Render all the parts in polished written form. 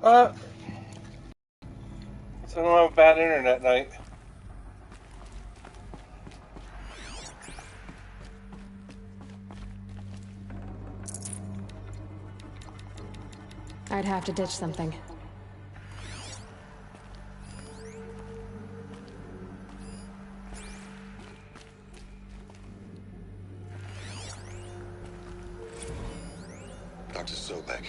Uh, so I don't have a bad internet night. I'd have to ditch something. Dr. Sobek,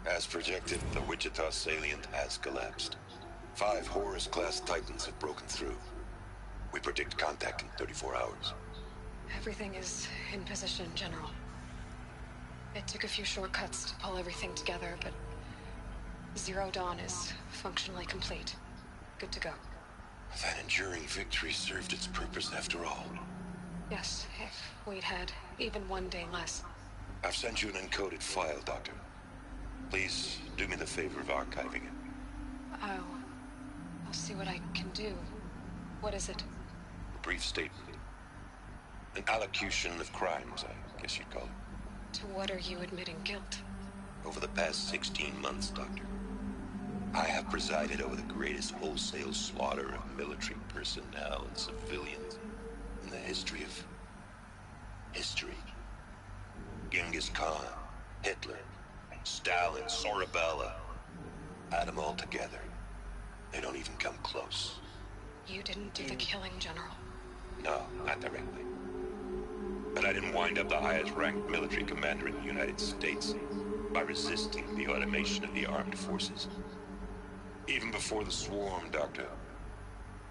as projected, the Wichita salient has collapsed. 5 Horus-class Titans have broken through. We predict contact in 34 hours. Everything is in position, General. It took a few shortcuts to pull everything together, but Zero Dawn is functionally complete. Good to go. That enduring victory served its purpose after all. Yes, if we'd had even one day less. I've sent you an encoded file, Doctor. Please do me the favor of archiving it. I'll see what I can do. What is it? A brief statement. An allocution of crimes, I guess you'd call it. To what are you admitting guilt? Over the past 16 months, Doctor, I have presided over the greatest wholesale slaughter of military personnel and civilians in the history of history. Genghis Khan, Hitler, Stalin, Sorabella. Add them all together. They don't even come close. You didn't do the killing, General. No, not directly. But I didn't wind up the highest-ranked military commander in the United States by resisting the automation of the armed forces. Even before the swarm, Doctor,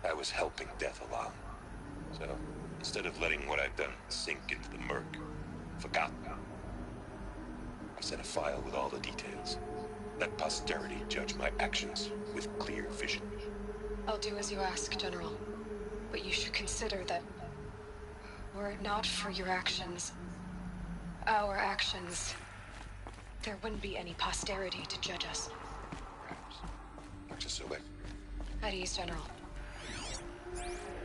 I was helping death along. So, instead of letting what I've done sink into the murk, forgotten, I sent a file with all the details. Let posterity judge my actions with clear vision. I'll do as you ask, General. But you should consider that were it not for your actions, our actions, there wouldn't be any posterity to judge us. Perhaps. Dr. Sobek. At ease, General.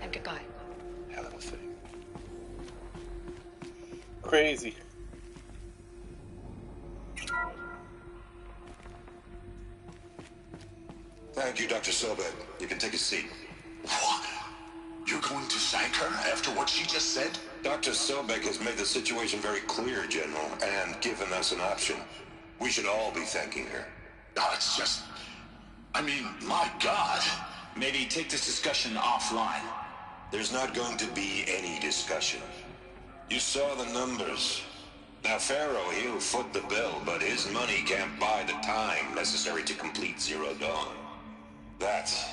And goodbye. Hell of a thing. Crazy. Thank you, Dr. Sobek. You can take a seat. What? You're going to thank her after what she just said? Dr. Sobek has made the situation very clear, General, and given us an option. We should all be thanking her. No, it's just... I mean, my God. Maybe take this discussion offline. There's not going to be any discussion. You saw the numbers. Now, Pharaoh, he'll foot the bill, but his money can't buy the time necessary to complete Zero Dawn. That's...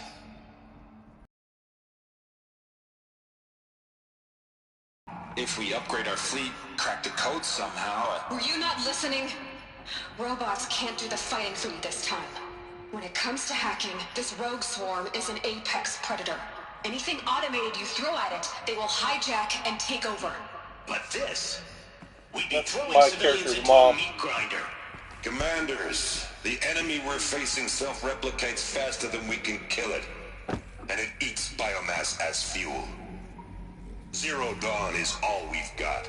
If we upgrade our fleet, crack the code somehow... Were you not listening? Robots can't do the fighting for you this time. When it comes to hacking, this rogue swarm is an apex predator. Anything automated you throw at it, they will hijack and take over. But this... We'd be That's throwing my civilians character's into mom. a meat grinder. Commanders, the enemy we're facing self-replicates faster than we can kill it. And it eats biomass as fuel. Zero Dawn is all we've got.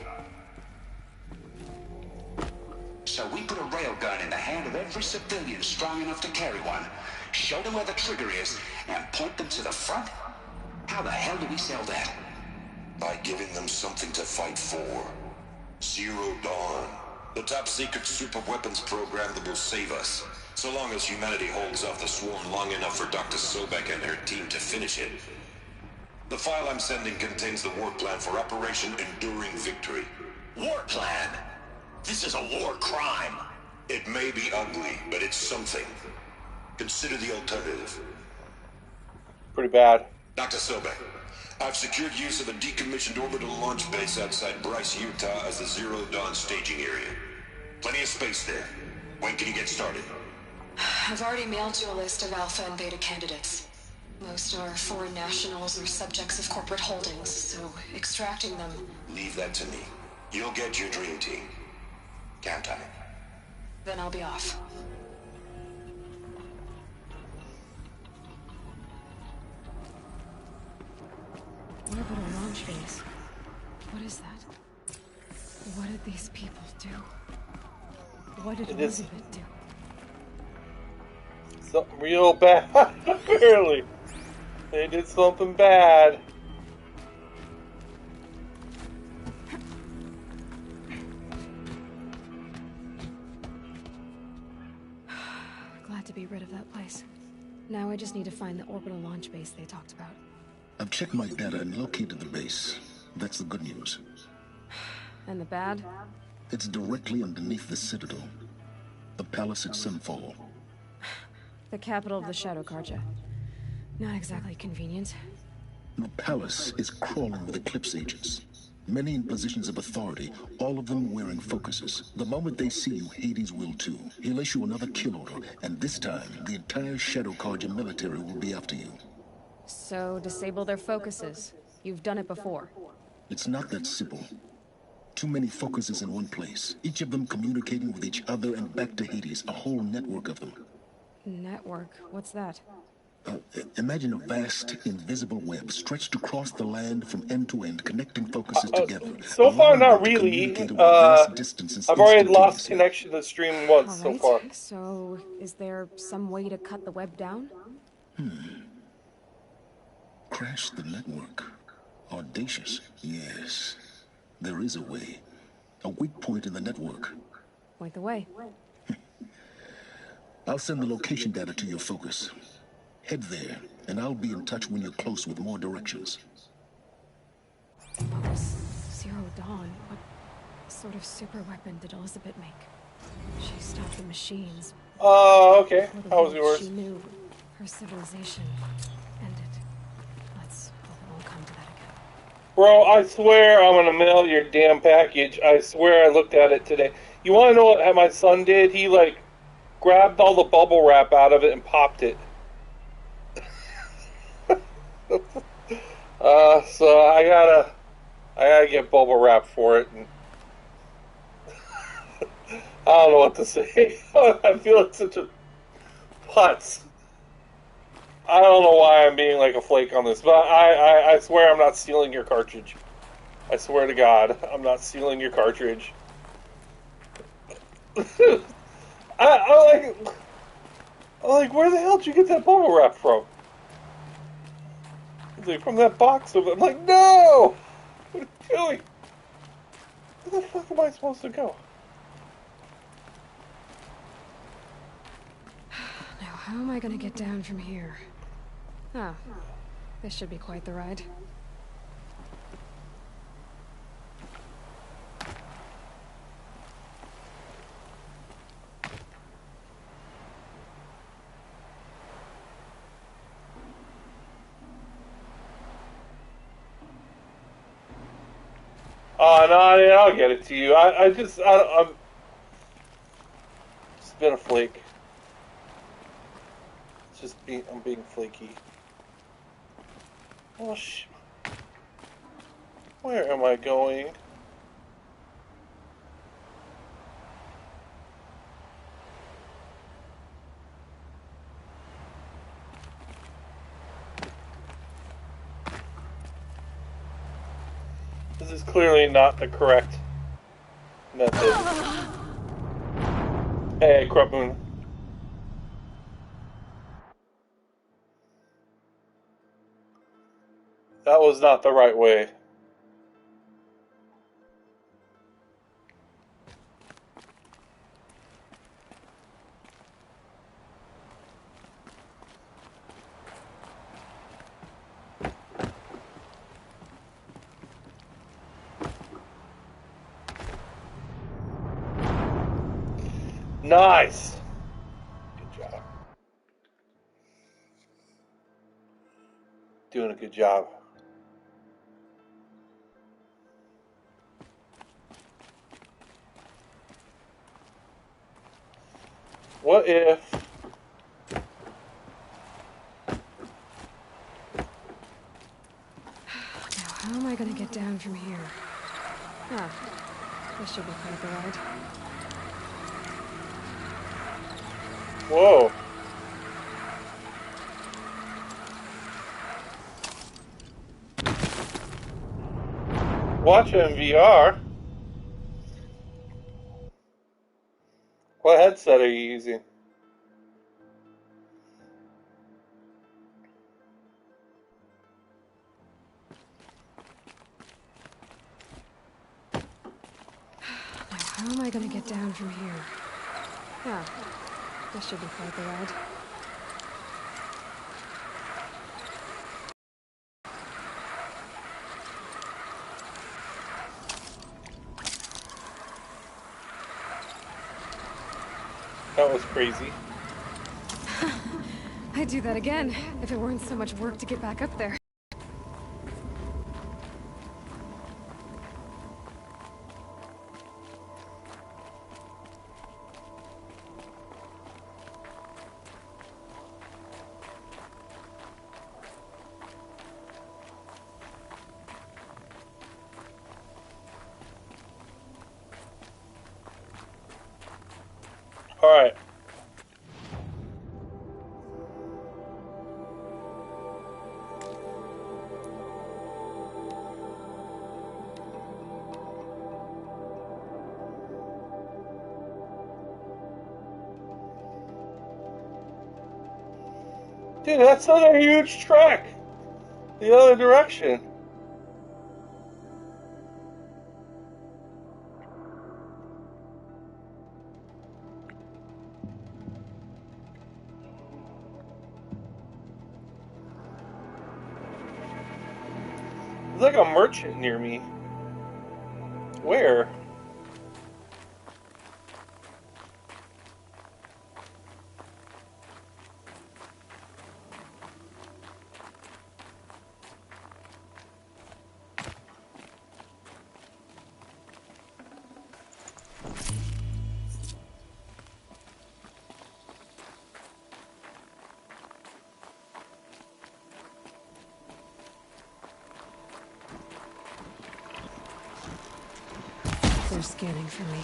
So we put a railgun in the hand of every civilian strong enough to carry one, show them where the trigger is, and point them to the front? How the hell do we sell that? By giving them something to fight for. Zero Dawn. The top-secret superweapons program that will save us. So long as humanity holds off the swarm long enough for Dr. Sobek and her team to finish it. The file I'm sending contains the war plan for Operation Enduring Victory. War plan? This is a war crime. It may be ugly, but it's something. Consider the alternative. Pretty bad. Dr. Sobek, I've secured use of a decommissioned orbital launch base outside Bryce, Utah as the Zero Dawn staging area. Plenty of space there. When can you get started? I've already mailed you a list of alpha and beta candidates. Most are foreign nationals or subjects of corporate holdings, so extracting them... Leave that to me. You'll get your dream team. Count on it. Then I'll be off. Orbital launch base. What is that? What did these people do? What did Elizabeth do? It's something real bad. Apparently. They did something bad. Glad to be rid of that place. Now I just need to find the orbital launch base they talked about. I've checked my data and located the base. That's the good news. And the bad? It's directly underneath the Citadel. The palace at Sunfall. The capital of the Shadow Carja. Not exactly convenient. The palace is crawling with Eclipse agents. Many in positions of authority, all of them wearing focuses. The moment they see you, Hades will too. He'll issue another kill order, and this time, the entire Shadow Carja military will be after you. So, disable their focuses. You've done it before. It's not that simple. Too many focuses in one place, each of them communicating with each other and back to Hades, a whole network of them. Network? What's that? Imagine a vast, invisible web stretched across the land from end to end, connecting focuses together. So far, allowing not them to really. communicate over vast distances I've already lost instantaneously. connection to the stream once so far. So, is there some way to cut the web down? Crash the network. Audacious, yes. There is a way. A weak point in the network. Point the way. I'll send the location data to your focus. Head there, and I'll be in touch when you're close with more directions. What was Zero Dawn? What sort of super weapon did Elizabeth make? She stopped the machines. Okay. Before the How was world yours? She knew her civilization ended. Let's hope it won't come to that again. Bro, I swear I'm gonna mail your damn package. I swear I looked at it today. You wanna know what my son did? He, like, grabbed all the bubble wrap out of it and popped it. So I gotta get bubble wrap for it. And I don't know what to say. I feel like such a putz. I don't know why I'm being like a flake on this, but I swear I'm not stealing your cartridge. I swear to God, I'm not stealing your cartridge. I'm like, where the hell did you get that bubble wrap from? He's like, from that box of it. I'm like, no! What are you doing? Where the fuck am I supposed to go? Now, how am I gonna get down from here? Oh, this should be quite the ride. Oh, no, I'll get it to you. I'm just been a flake. I'm being flaky. Oh, where am I going? This is clearly not the correct method. Hey, Crumpoon. That was not the right way. Nice. Good job. Doing a good job. What if... Now, how am I gonna get down from here? Ah, this should be quite the ride. Whoa. Watch it in VR. What headset are you using? How am I gonna get down from here? Yeah, this should be quite the ride. That was crazy. I'd do that again, if it weren't so much work to get back up there. Alright. Dude, that's not a huge track. The other direction. There's like a merchant near me. Where? They're scanning for me.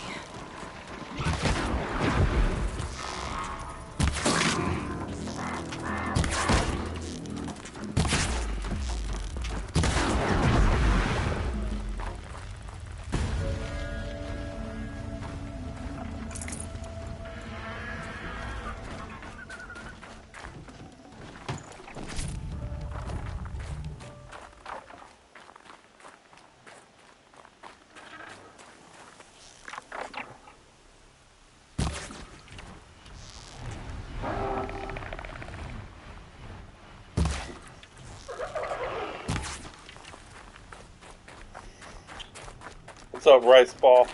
What's up, Rice Ball?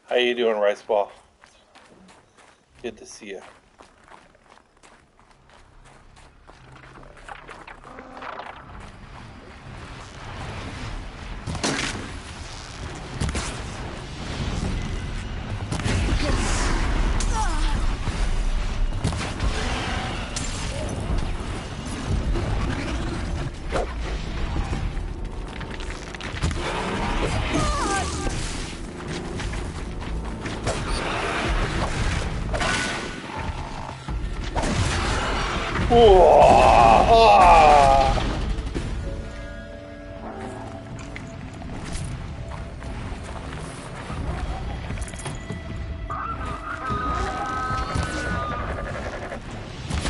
How you doing, Rice Ball? Good to see you.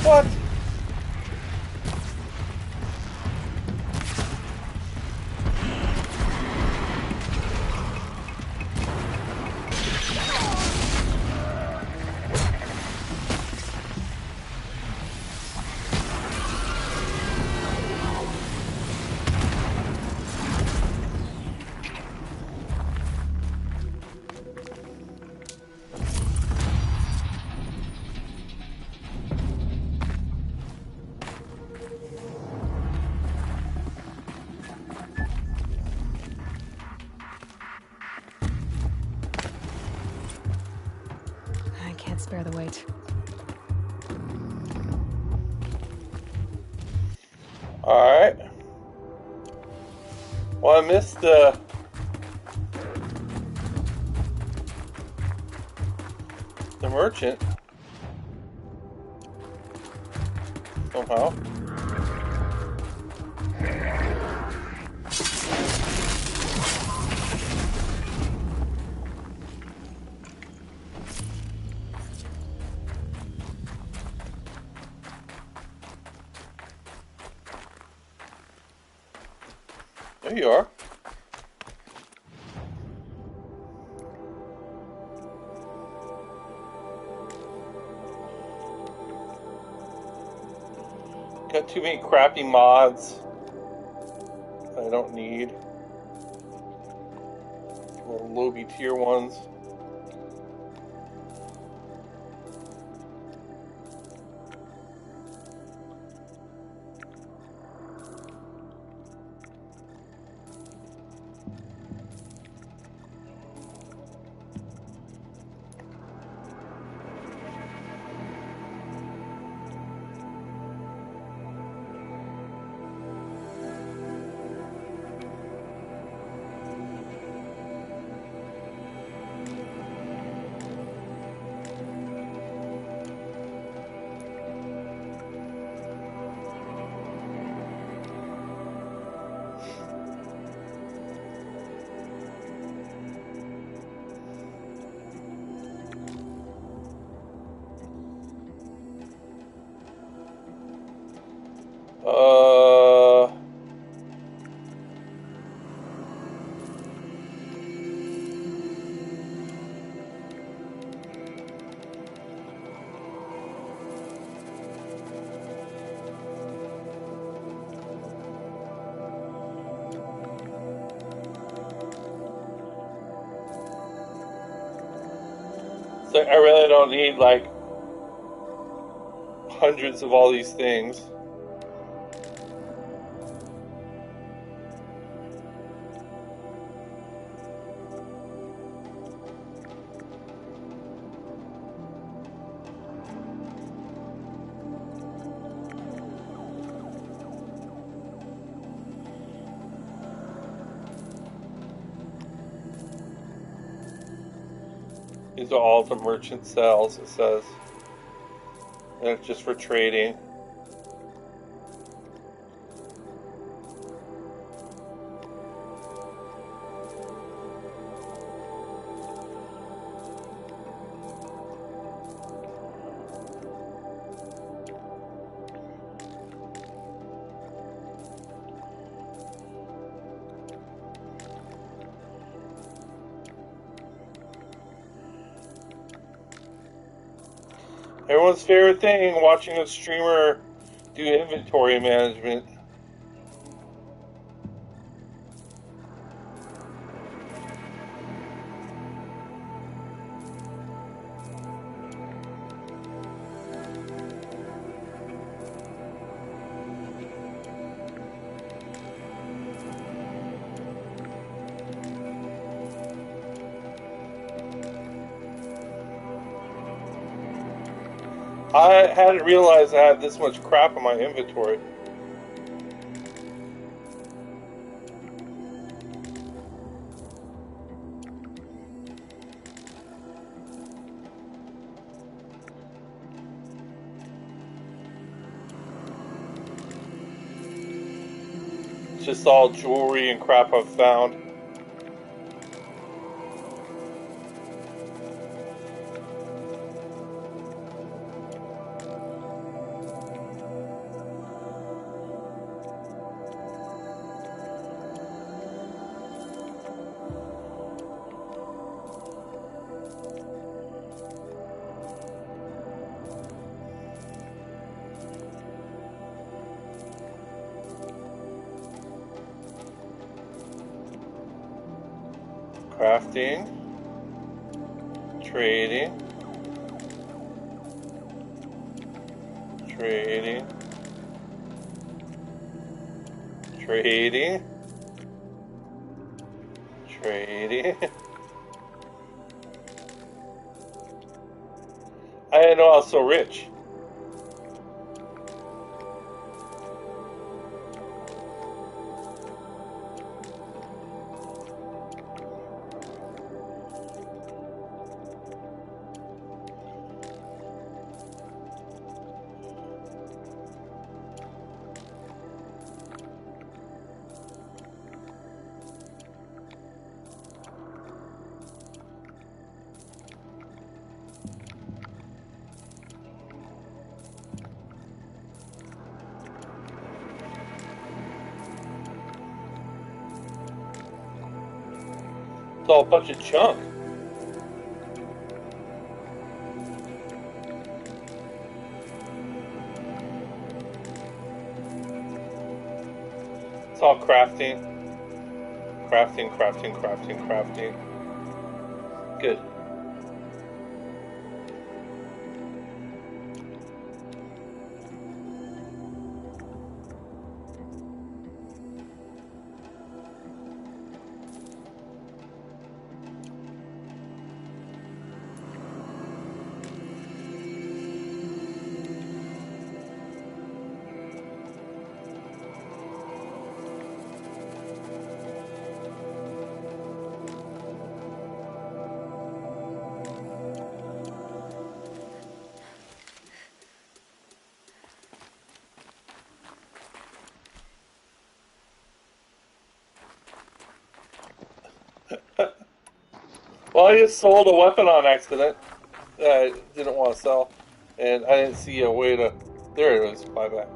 What? I can't spare the weight. Alright. Well, I missed the merchant. Somehow. There you are. Got too many crappy mods that I don't need. Little lowbie tier ones. So I really don't need like hundreds of all these things. These are all the merchant cells, it says. And it's just for trading. Everyone's favorite thing, watching a streamer do inventory management. I hadn't realized I had this much crap in my inventory. It's just all jewelry and crap I've found. Crafting, trading, trading, trading, trading. I didn't know I was so rich. It's all a bunch of junk. It's all crafting. Crafting, crafting, crafting, crafting. Good. Well, I just sold a weapon on accident that I didn't want to sell, and I didn't see a way to. There it is. Buy back.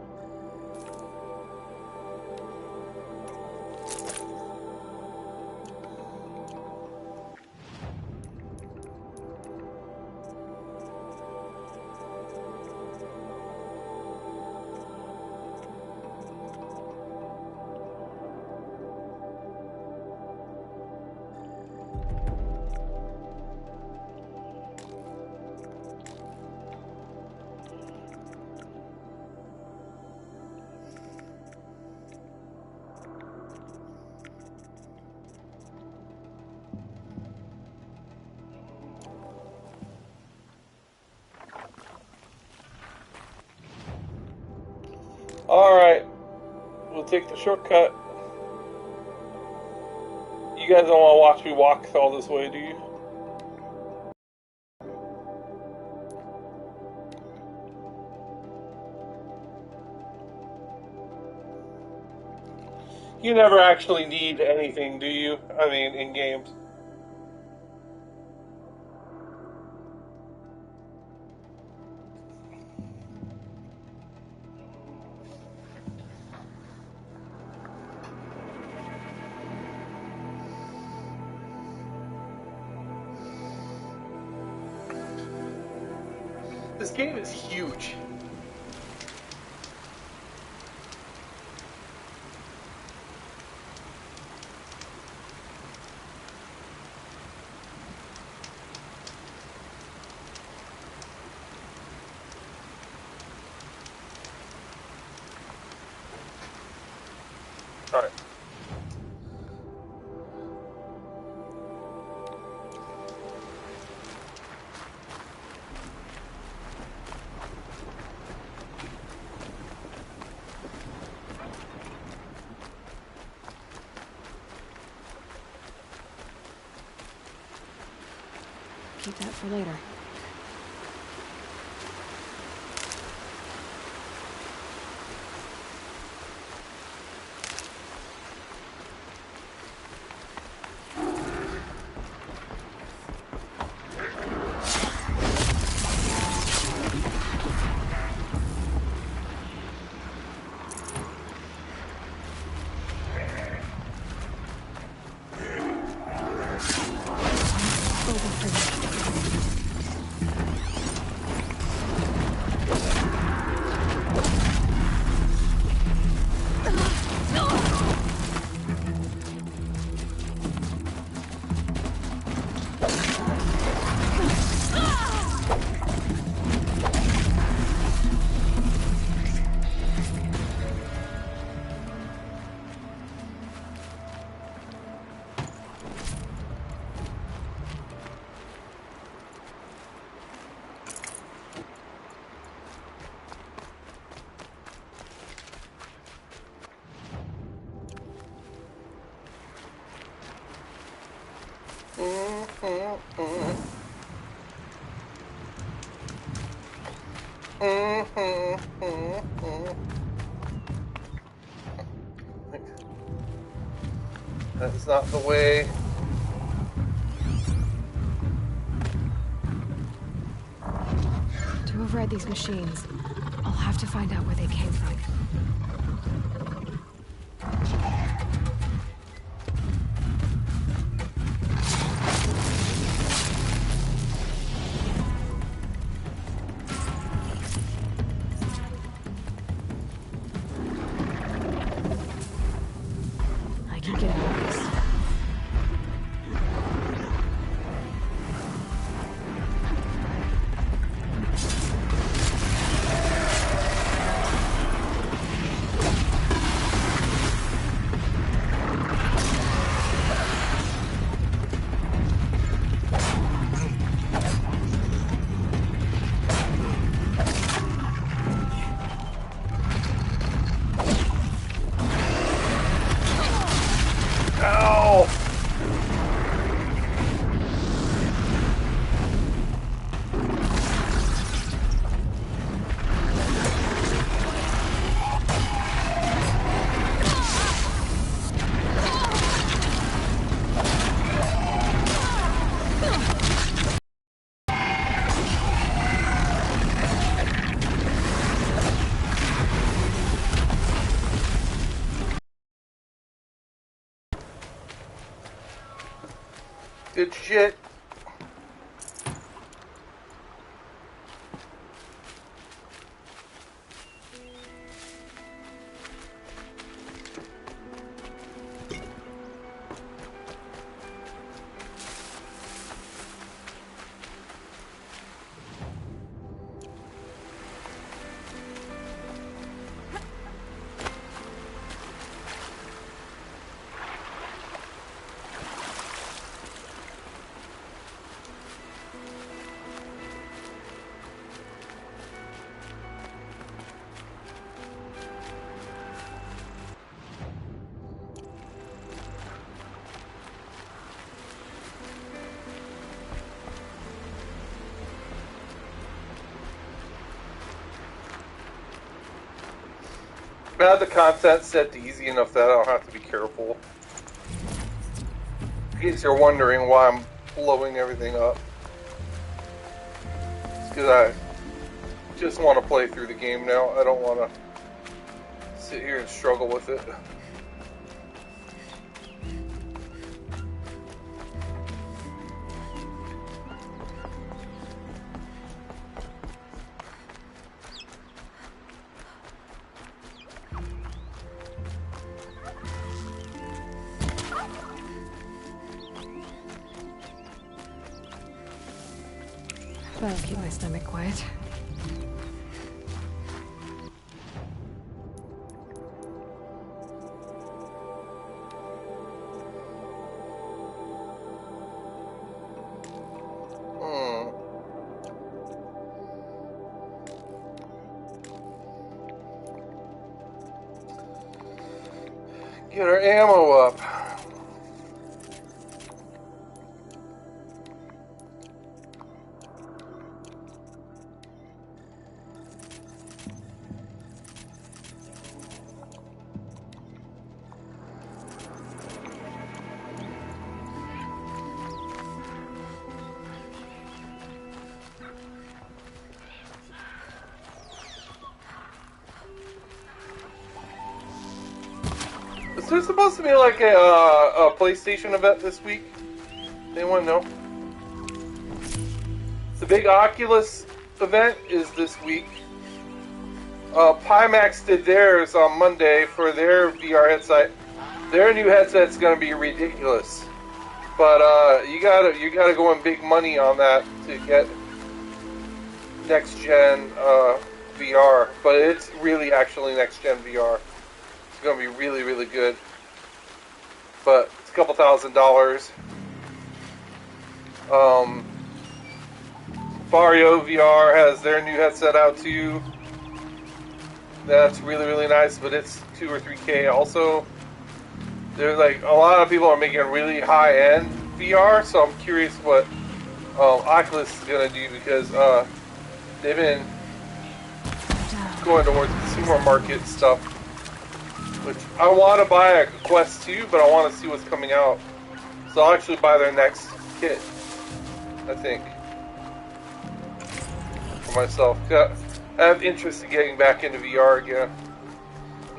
Alright, we'll take the shortcut. You guys don't want to watch me walk all this way, do you? You never actually need anything, do you? I mean, in games. This game is huge. All right. Keep that for later. That's not the way. To override these machines, I'll have to find out where they came from. Good shit. I have the content set to easy enough that I don't have to be careful. In case you're wondering why I'm blowing everything up. It's because I just want to play through the game now. I don't want to sit here and struggle with it. That'll keep my stomach quiet. Get our ammo up. Is there supposed to be like a PlayStation event this week? Anyone know? The big Oculus event is this week. Pimax did theirs on Monday for their VR headset. Their new headset's gonna be ridiculous, but you gotta go in big money on that to get next gen VR. But it's really actually next gen VR. It's gonna be really, really good. But it's a couple $1,000s. Vario VR has their new headset out too. That's really, really nice, but it's $2 or $3K also. There's like a lot of people are making really high-end VR, so I'm curious what Oculus is gonna do, because they've been going towards consumer market stuff, which I want to buy a Quest 2, but I want to see what's coming out. So I'll actually buy their next kit, I think, for myself. I have interest in getting back into VR again.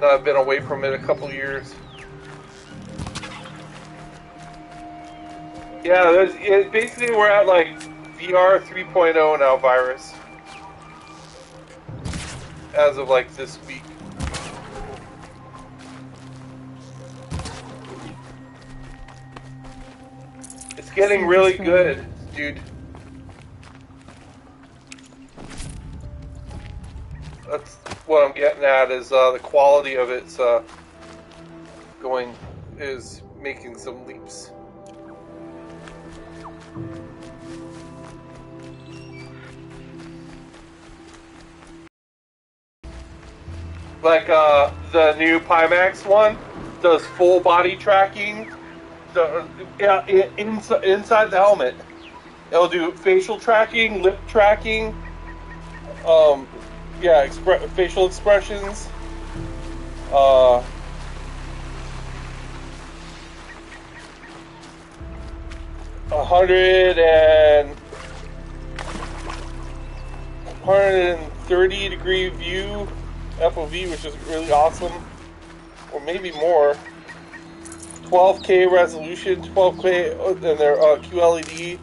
Now I've been away from it a couple years. Yeah, basically we're at like VR 3.0 now, virus. As of like this week. It's getting really good, dude. That's what I'm getting at, is the quality of it's is making some leaps. Like the new Pimax one does full body tracking. Inside the helmet, it'll do facial tracking, lip tracking. Facial expressions. 130 degree view FOV, which is really awesome, or maybe more. 12K resolution, 12K, and their QLED.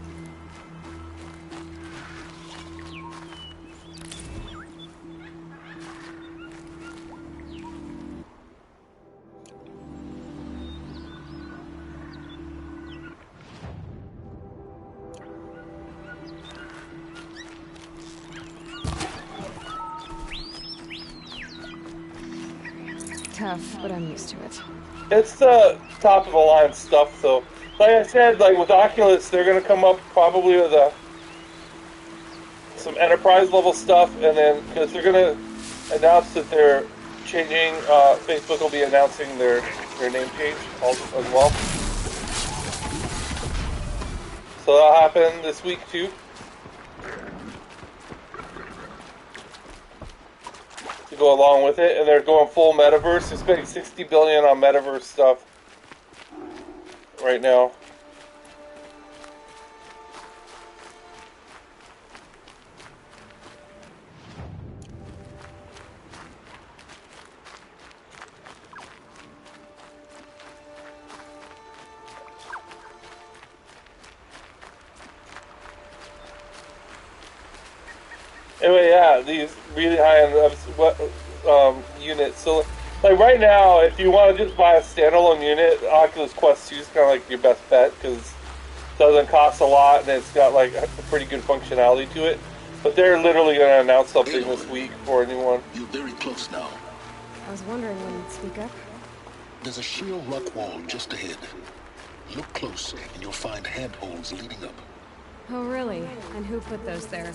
Tough, but I'm used to it. It's the top of the line stuff, though. Like I said, like with Oculus, they're gonna come up probably with some enterprise level stuff, and then because they're gonna announce that they're changing, Facebook will be announcing their name change also, as well. So that'll happen this week too. To go along with it, and they're going full metaverse. They're spending $60 billion on metaverse stuff right now. Anyway, yeah, these really high-end units. So, like right now, if you want to just buy a standalone unit, Oculus Quest 2 is kind of like your best bet because it doesn't cost a lot and it's got like a pretty good functionality to it. But they're literally going to announce something this week for a new one. You're very close now. I was wondering when you'd speak up. There's a sheer rock wall just ahead. Look close, and you'll find handholds leading up. Oh, really? And who put those there,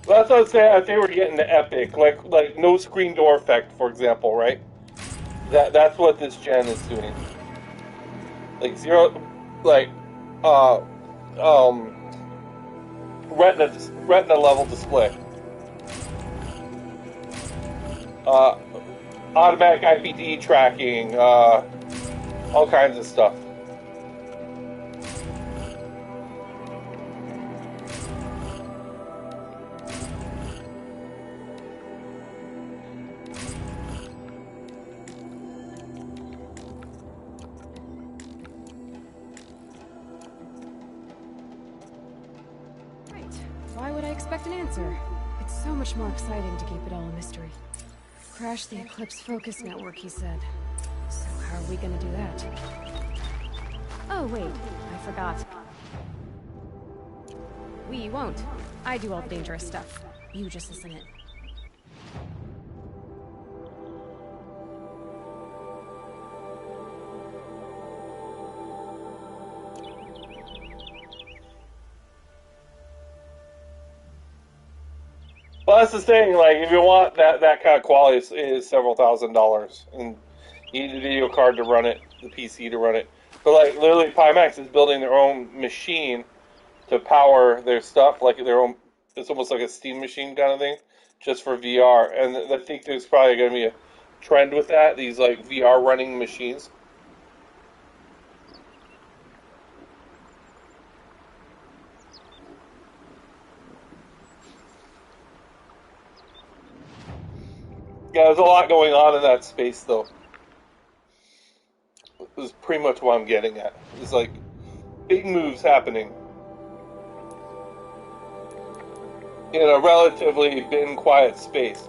Well, that's what I was saying. If they were getting the epic, like no screen door effect, for example, right? That's what this gen is doing. Like zero, like uh, retina level display. Automatic IPD tracking, all kinds of stuff. Why would I expect an answer? It's so much more exciting to keep it all a mystery. Crash the Eclipse Focus Network, he said. So how are we gonna do that? Oh, wait. I forgot. We won't. I do all the dangerous stuff. You just listen in. Well, that's the thing. Like, if you want that kind of quality, it is several $1,000s, and you need a video card to run it, the PC to run it. But like, literally, Pimax is building their own machine to power their stuff, like their own. It's almost like a Steam machine kind of thing, just for VR. And I think there's probably going to be a trend with that. These like VR running machines. Yeah, there's a lot going on in that space, though. Is pretty much what I'm getting at. It's like big moves happening in a relatively been quiet space.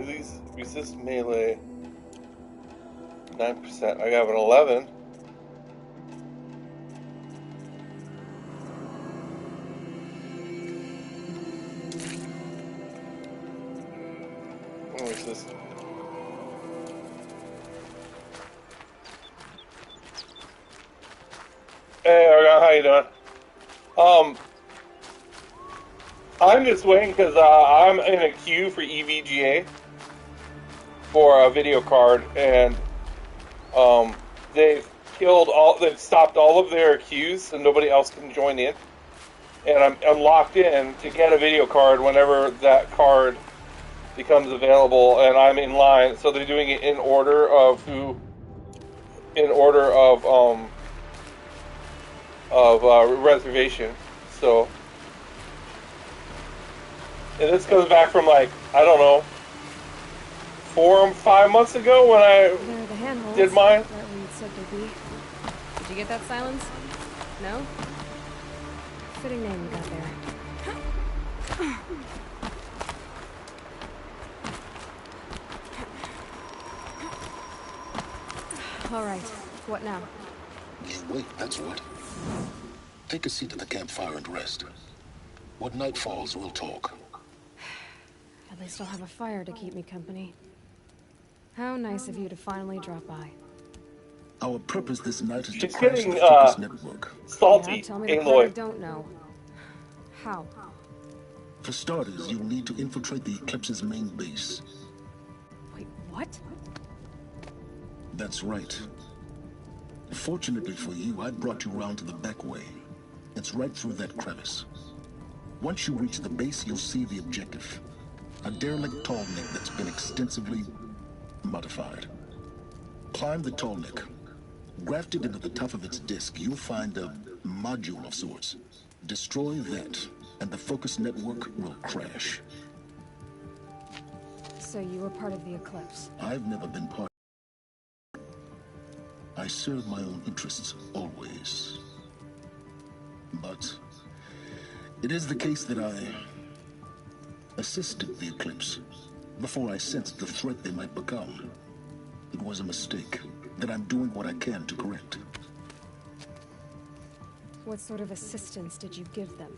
Resist melee. 9%. I got an 11. What is this? Hey, Argon, how you doing? I'm just waiting because I'm in a queue for EVGA for a video card, and they've stopped all of their queues, and nobody else can join in. And I'm locked in to get a video card whenever that card becomes available, and I'm in line. So they're doing it in order of reservation. So, and this goes back from like, I don't know, 4 or 5 months ago when I did mine. Did you get that silence? No? Fitting name you got there. All right, what now? You wait, that's what. Take a seat at the campfire and rest. When night falls, we'll talk. At least I'll have a fire to keep me company. How nice of you to finally drop by. Our purpose this night is to She's crash getting the focus network. salty, Yeah, tell me the part I Aloy. don't know. How? For starters, you'll need to infiltrate the Eclipse's main base. Wait, what? That's right. Fortunately for you, I brought you round to the back way. It's right through that crevice. Once you reach the base, you'll see the objective. A derelict tall neck that's been extensively modified. Climb the tall neck. Grafted into the top of its disk, you'll find a module of sorts. Destroy that, and the focus network will crash. So you were part of the Eclipse. I've never been part. I serve my own interests, always. But it is the case that I assisted the Eclipse before I sensed the threat they might become. It was a mistake that I'm doing what I can to correct. What sort of assistance did you give them?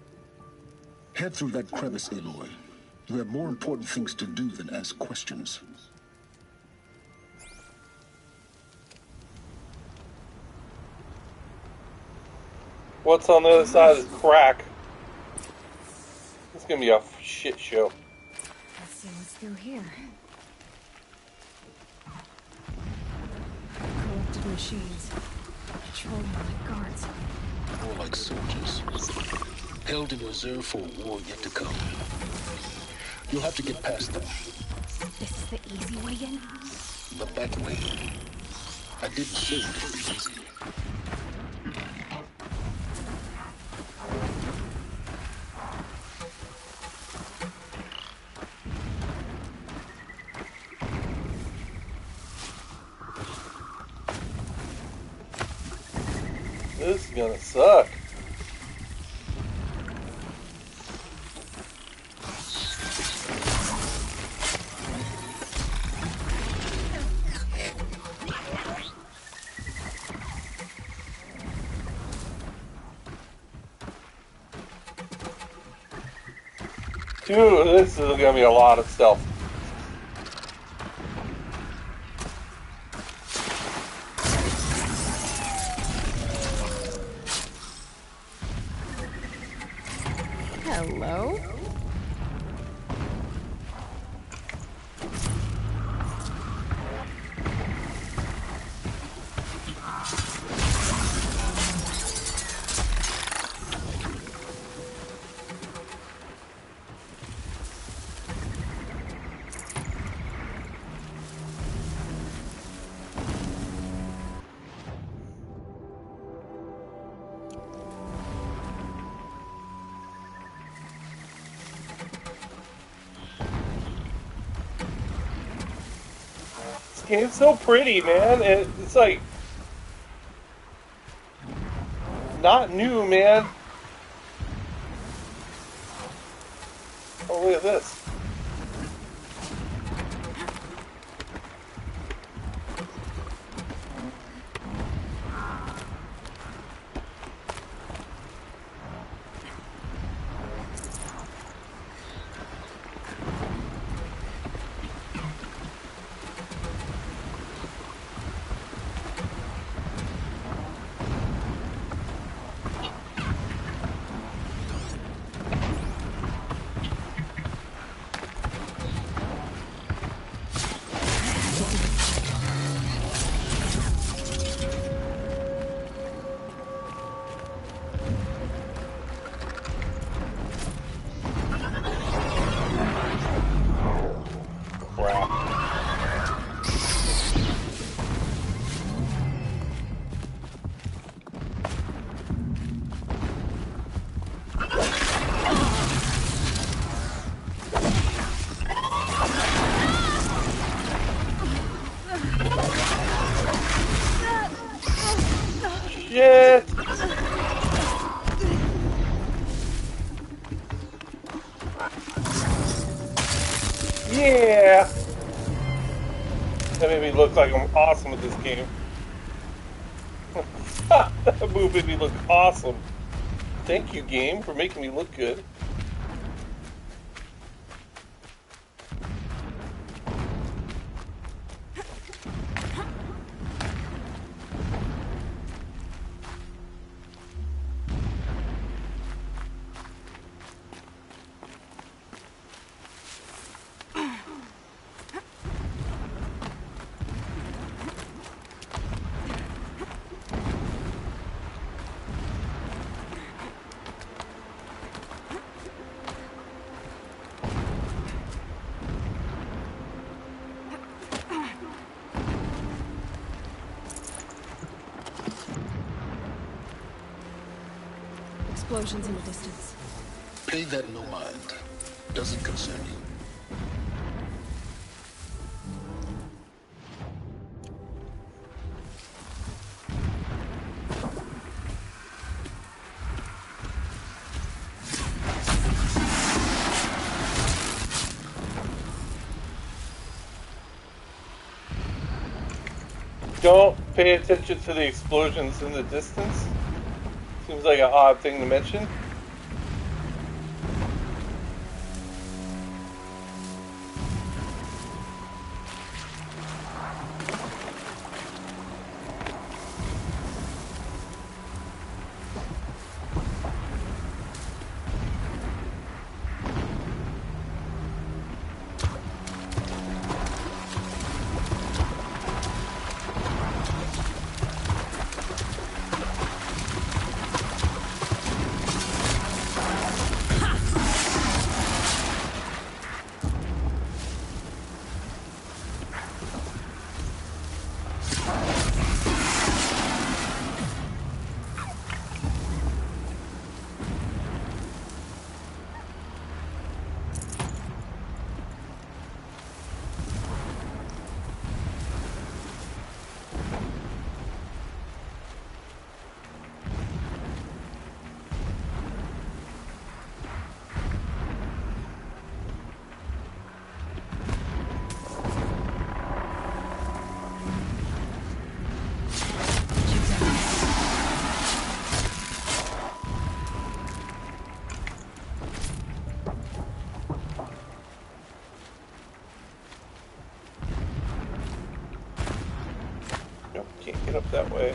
Head through that crevice, Aloy. You have more important things to do than ask questions. What's on the other side of this crack? It's gonna be a shit show. Let's see what's through here. Corrupted machines. Patrolling like guards. More like soldiers. Held in reserve for a war yet to come. You'll have to get past them. This is the easy way in? The back way. I didn't say it would be easy. This is gonna suck. Dude, this is gonna be a lot of stealth. Hello? It's so pretty, man. It's like not new, man. Oh, look at this. shit! Yeah! That made me look like I'm awesome at this game. That move made me look awesome. Thank you, game, for making me look good. Explosions in the distance. Pay that no mind. Doesn't concern you. Don't pay attention to the explosions in the distance. Seems like an odd thing to mention. Nope, can't get up that way.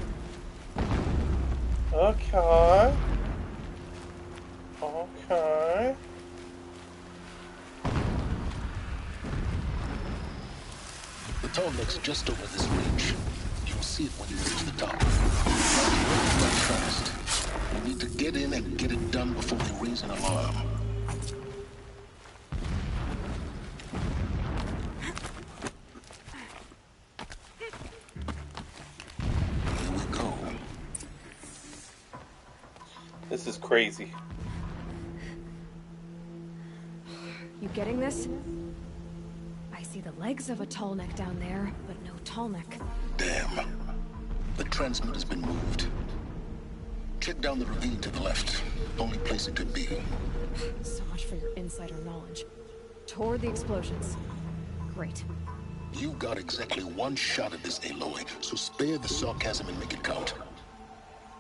Okay. Okay. The tall neck's just over this ridge. You'll see it when you reach the top. Run fast. You need to get in and get it done before they raise an alarm. Here we go. This is crazy. You getting this? I see the legs of a tall neck down there, but no tall neck. Damn. The transmitter's been moved. Check down the ravine to the left. Only place it could be. So much for your insider knowledge. Toward the explosions. Great. You got exactly one shot at this, Aloy, so spare the sarcasm and make it count.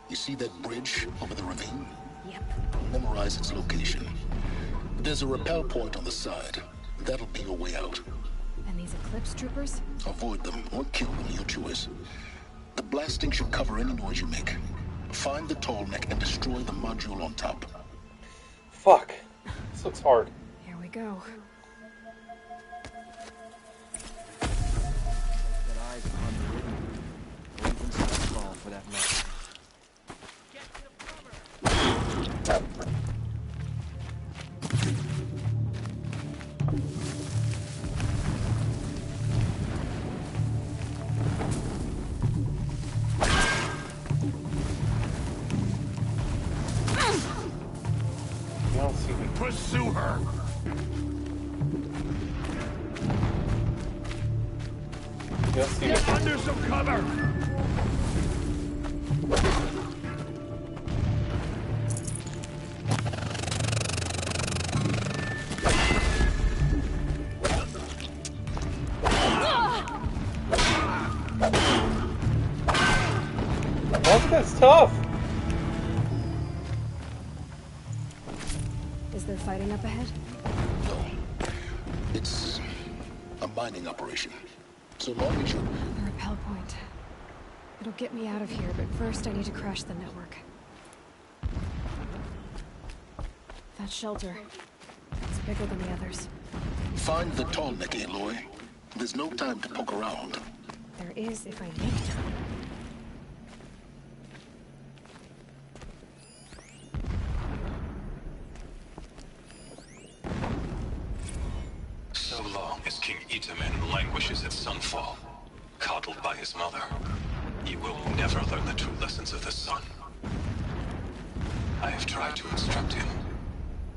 You see that bridge over the ravine? Yep. Memorize its location. There's a rappel point on the side. That'll be your way out. And these Eclipse troopers? Avoid them or kill them, your choice. The blasting should cover any noise you make. Find the tall neck and destroy the module on top. Fuck. This looks hard. Here we go. You don't see me. Pursue her. You don't see me. Get under some cover. That's tough. Is there fighting up ahead? No. It's a mining operation. So long as you... The rappel point. It'll get me out of here, but first I need to crash the network. That shelter. It's bigger than the others. Find the tall neck, Aloy. There's no time to poke around. There is if I make time. So long as King Itamen languishes at sunfall, coddled by his mother, he will never learn the true lessons of the sun. I have tried to instruct him,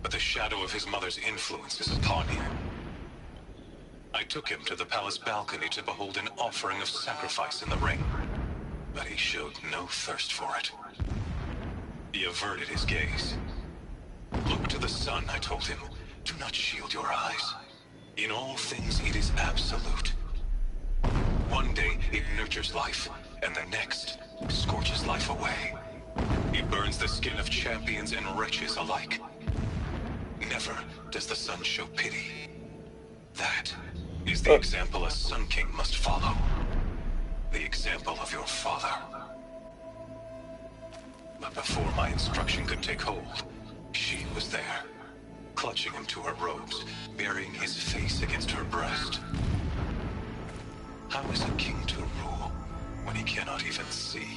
but the shadow of his mother's influence is upon him. I took him to the palace balcony to behold an offering of sacrifice in the ring, but he showed no thirst for it. He averted his gaze. Look to the sun, I told him. Do not shield your eyes. In all things, it is absolute. One day, it nurtures life, and the next, scorches life away. It burns the skin of champions and wretches alike. Never does the sun show pity. That is the example a Sun King must follow. The example of your father. But before my instruction could take hold, she was there, clutching him to her robes, burying his face against her breast. How is a king to rule when he cannot even see?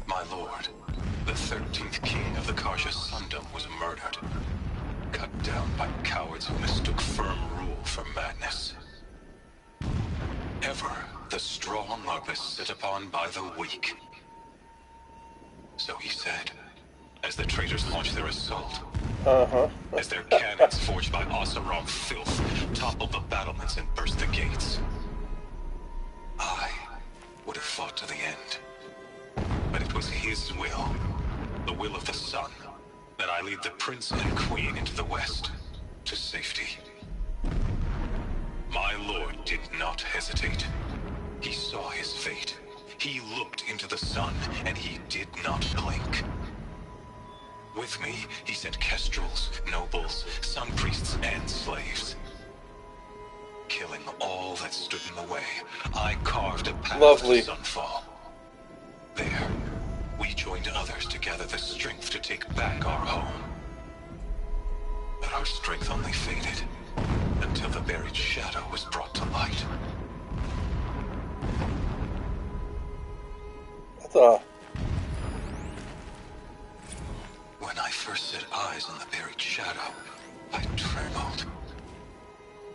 My lord, the 13th king of the Karja Sundom was murdered, cut down by cowards who mistook firm rule for madness. Ever the strong are beset upon by the weak. So he said, as the traitors launched their assault, as their cannons forged by Oseram filth toppled the battlements and burst the gates. I would have fought to the end. But it was his will, the will of the sun, that I lead the prince and queen into the west, to safety. My lord did not hesitate. He saw his fate. He looked into the sun, and he did not blink. With me, he sent kestrels, nobles, sun priests, and slaves. Killing all that stood in the way, I carved a path to sunfall. There, we joined others to gather the strength to take back our home. But our strength only faded until the buried shadow was brought to light. When I first set eyes on the buried shadow, I trembled.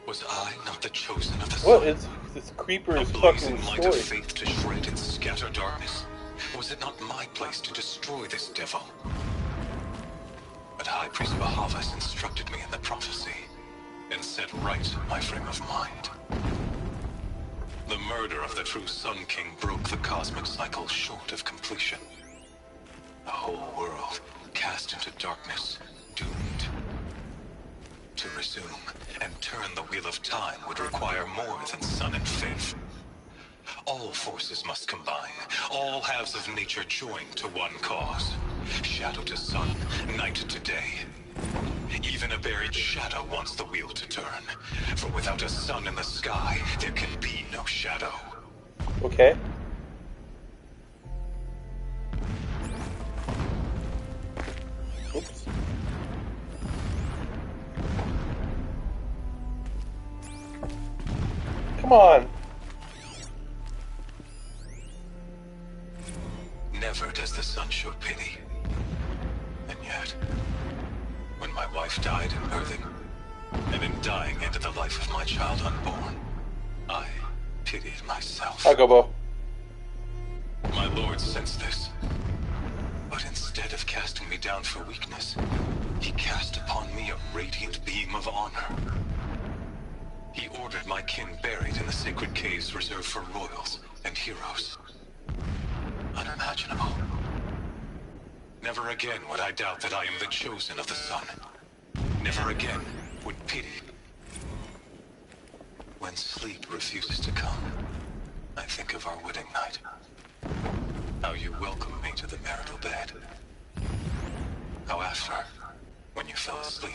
Was I not the chosen of the sun? What is this creeper's fucking light story? of faith to shred and scatter darkness? Was it not my place to destroy this devil? But High Priest Bahavas instructed me in the prophecy and set right my frame of mind. The murder of the true Sun King broke the cosmic cycle short of completion. The whole world cast into darkness, doomed. To resume and turn the wheel of time would require more than sun and faith. All forces must combine, all halves of nature join to one cause. Shadow to sun, night to day. Even a buried shadow wants the wheel to turn, for without a sun in the sky, there can be no shadow. Okay. Oops. Come on. Never does the sun show pity. And yet, when my wife died in birthing, and in dying ended the life of my child unborn, I pitied myself. I'll go, Bo. My lord sensed this. But instead of casting me down for weakness, he cast upon me a radiant beam of honor. He ordered my kin buried in the sacred caves reserved for royals and heroes. Unimaginable. Never again would I doubt that I am the chosen of the sun. Never again with pity. When sleep refuses to come, I think of our wedding night. How you welcomed me to the marital bed. How after, when you fell asleep,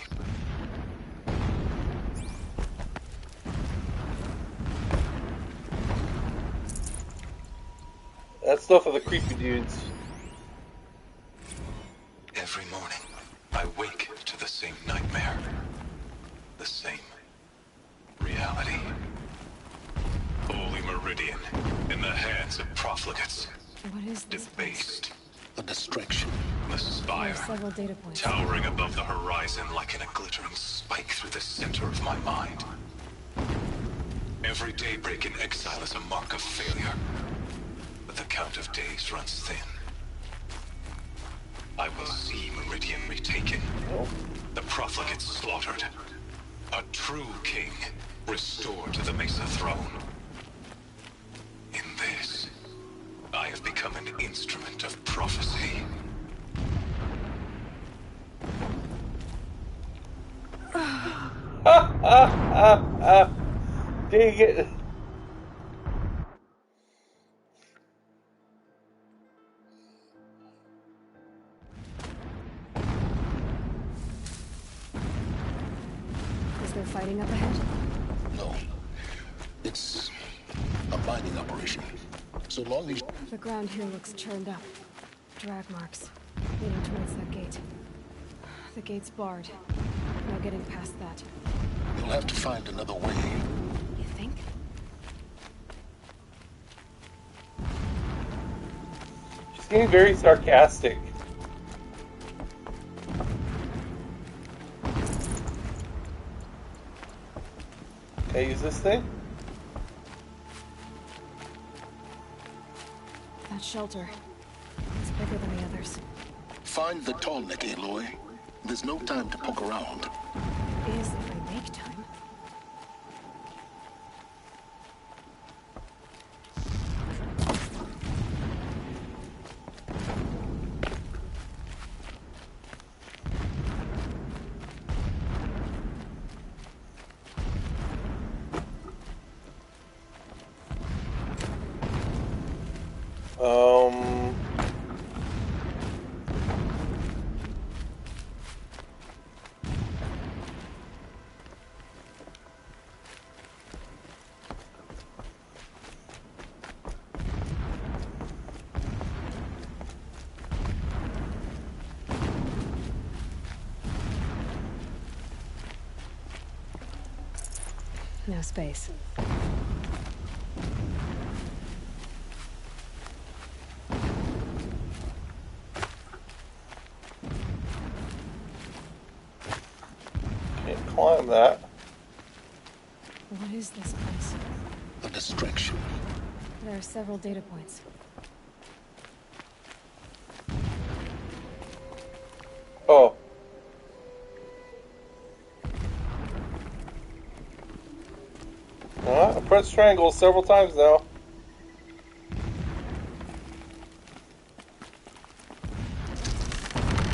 That stuff of the creepy dudes. every morning, I wake to the same nightmare. The same reality. Holy Meridian, in the hands of profligates. What is this place? Debased. A distraction. The There spire, are several data points. towering above the horizon like in a glittering spike through the center of my mind. Every daybreak in exile is a mark of failure. But the count of days runs thin. I will see Meridian retaken. The profligates slaughtered. A true king restored to the Mesa throne. In this, I have become an instrument of prophecy. Dang it. Is there fighting up ahead? No. It's a mining operation. So long as The ground here looks churned up. Drag marks, leading towards that gate. The gate's barred. No getting past that. you'll have to find another way. You think? She's getting very sarcastic. Can I use this thing? That shelter. It's bigger than the others. Find the tall neck, Aloy. There's no time to poke around. Is if I make time. No space. Can't climb that. What is this place? A distraction. There are several data points. Oh. I pressed triangle several times now.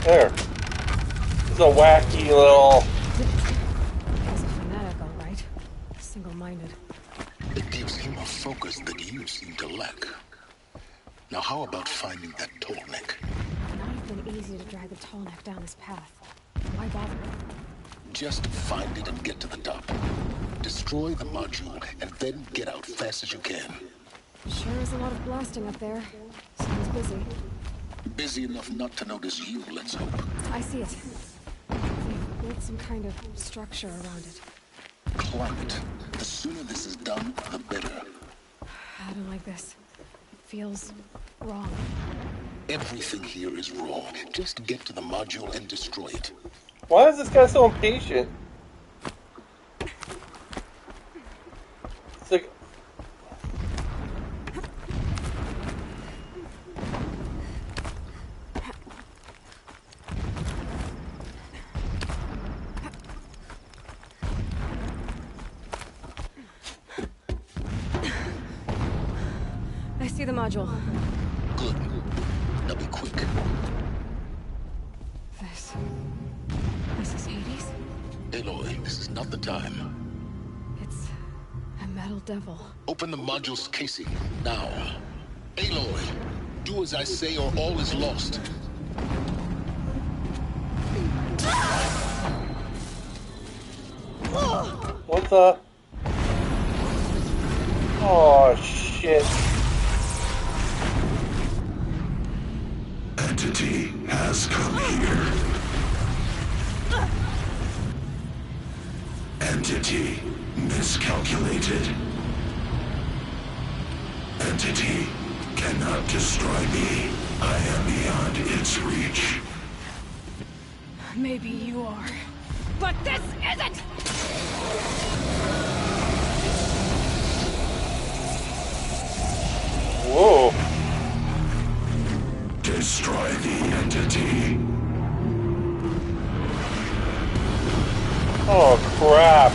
There. It's a wacky little... He's a fanatic, all right. Single-minded. It gives him a focus that you seem to lack. Now how about finding that tall neck? Not have been easy to drag the tall neck down this path. Why bother? Just find it and get to the top. Destroy the module and then get out fast as you can. Sure is a lot of blasting up there. Sounds busy. Busy enough not to notice you, let's hope. I see it. They've built some kind of structure around it. Climb it. The sooner this is done, the better. I don't like this. It feels wrong. Everything here is wrong. Just get to the module and destroy it. Why is this guy so impatient? It's like... I see the module. Good. Now be quick. This is Hades? Aloy, This is not the time. It's a metal devil. Open the module's casing, now. Aloy, do as I say or all is lost. What the? Oh, shit. Entity has come here. Entity miscalculated. Entity cannot destroy me. I am beyond its reach. Maybe you are. But this isn't! Whoa. Destroy the entity. Oh, crap.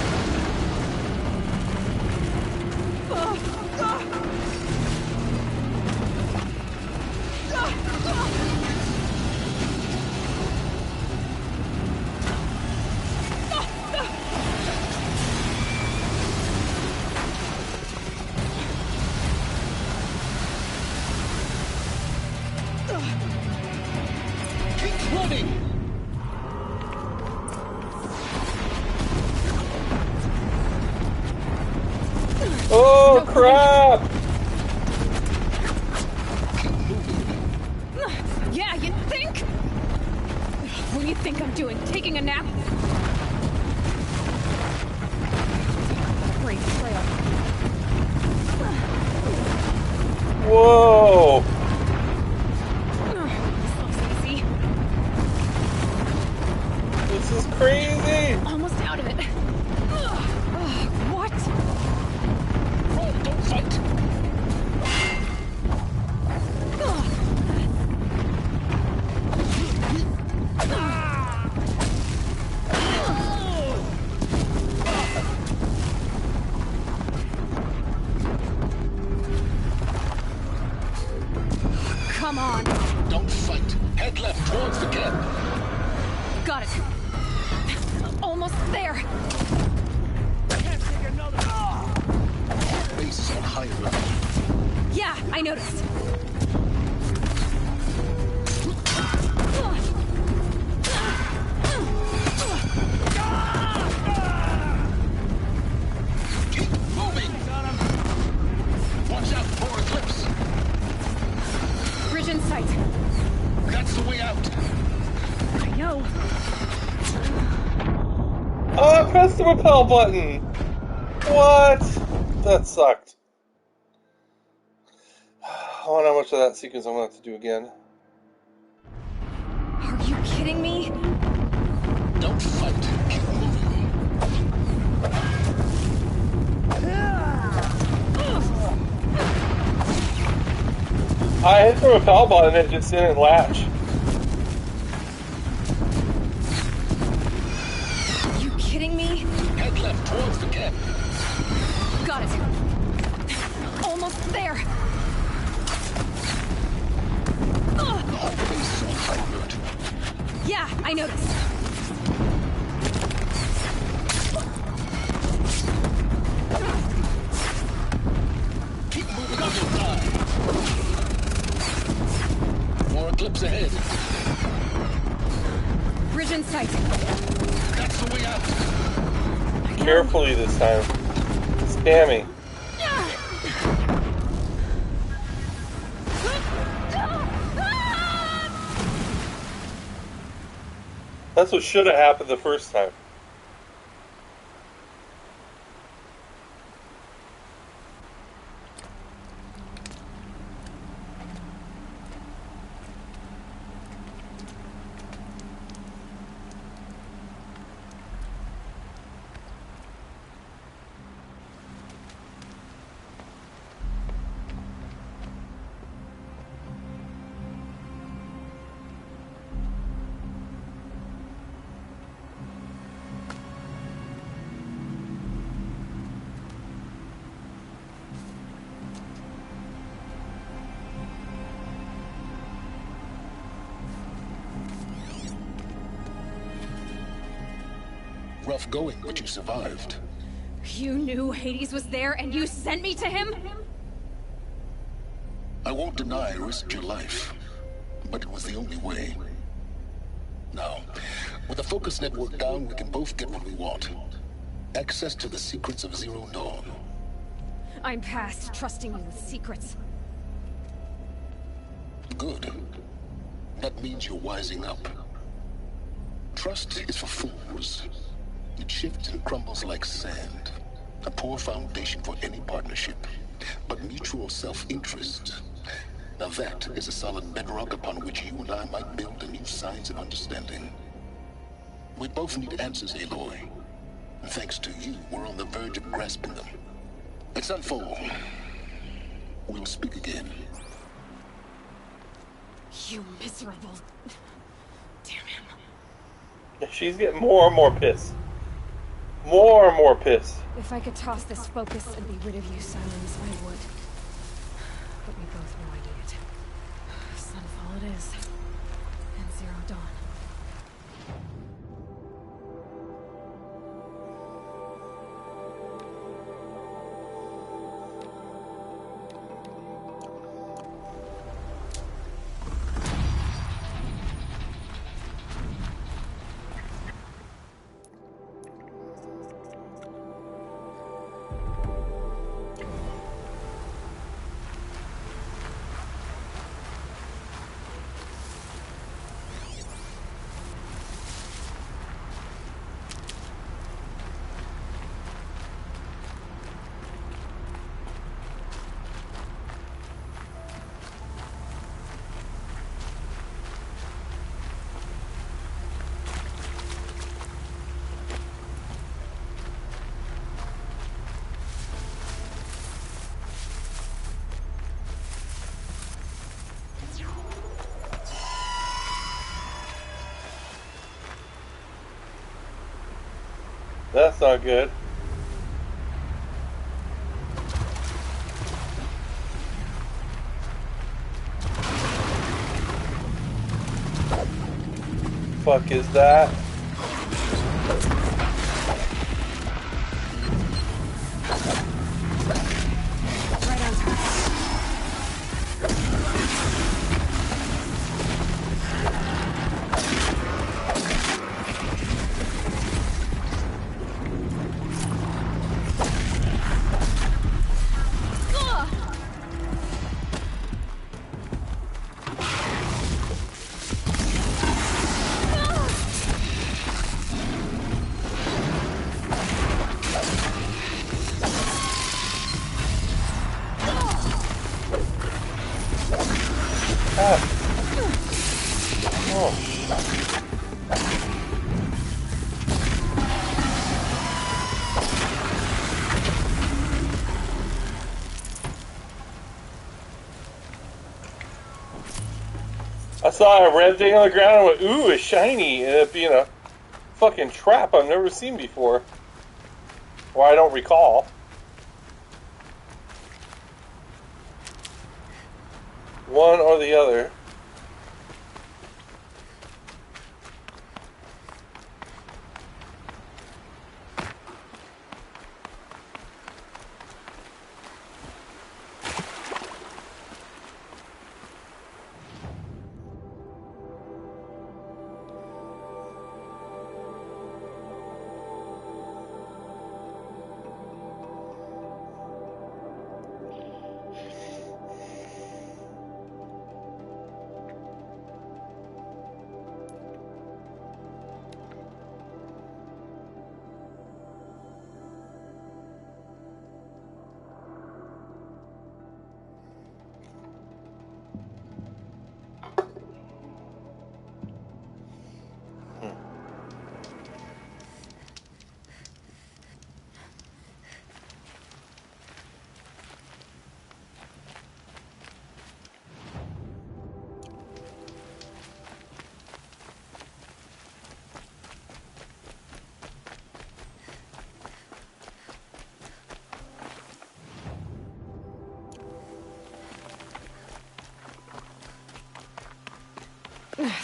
Keep running! Oh, crap. Yeah, you think? What do you think I'm doing? Taking a nap? Great trail. Whoa. This looks easy. This is crazy. Almost out of it. What? Oh, don't fight! Come on. Don't fight. Head left towards the camp. Got it. Almost there. Base is on high alert. Yeah, I noticed. Keep moving! Watch out for Eclipse! Bridge in sight. That's the way out! I know. Oh, I pressed the repel button. What? That sucked. I wonder how much of that sequence I'm going to have to do again. Are you kidding me? Don't fight. Keep moving. I hit the repel button and it just didn't latch. Are you kidding me? Head left towards the camp. Got it. Almost there. Base is on high alert. Yeah, I noticed. Keep moving on your time. More Eclipse ahead. Bridge in sight. That's the way out. Carefully this time. Spammy. That's what should have happened the first time. rough going, but you survived. You knew Hades was there and you sent me to him? I won't deny I risked your life, but it was the only way. Now, with the focus network down, we can both get what we want. Access to the secrets of Zero Dawn. I'm past trusting you with secrets. Good. That means you're wising up. Trust is for fools. It shifts and crumbles like sand. A poor foundation for any partnership. But mutual self-interest, now that is a solid bedrock upon which you and I might build a new science of understanding. We both need answers, Aloy. And thanks to you, we're on the verge of grasping them. Let's unfold. We'll speak again. You miserable... Damn him. She's getting more and more pissed. More and more pissed. If I could toss this focus and be rid of you, Silence, I would. But we both know I need it. Sunfall it is. And Zero Dawn. That's not good. Fuck is that? Right on time. I saw a red thing on the ground and went, ooh, it's shiny, and it being a fucking trap I've never seen before. Or I don't recall. One or the other.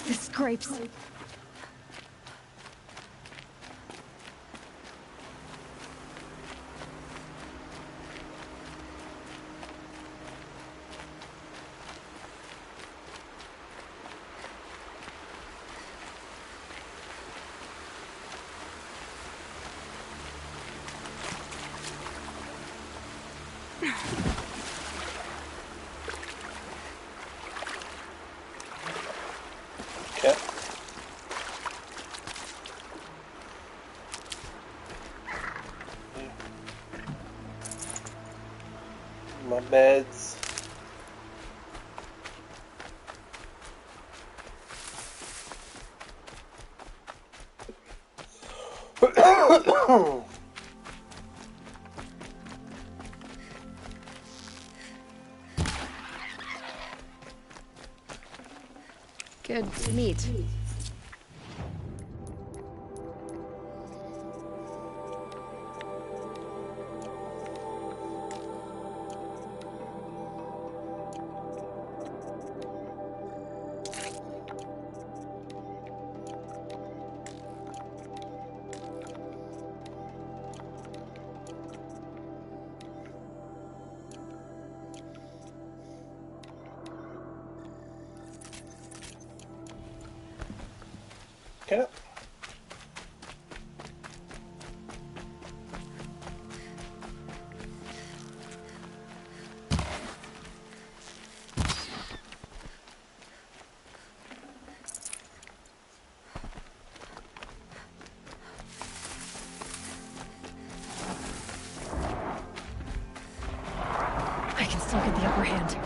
The scrapes. Okay. My meds. Good to meet. Okay. I can still get the upper hand.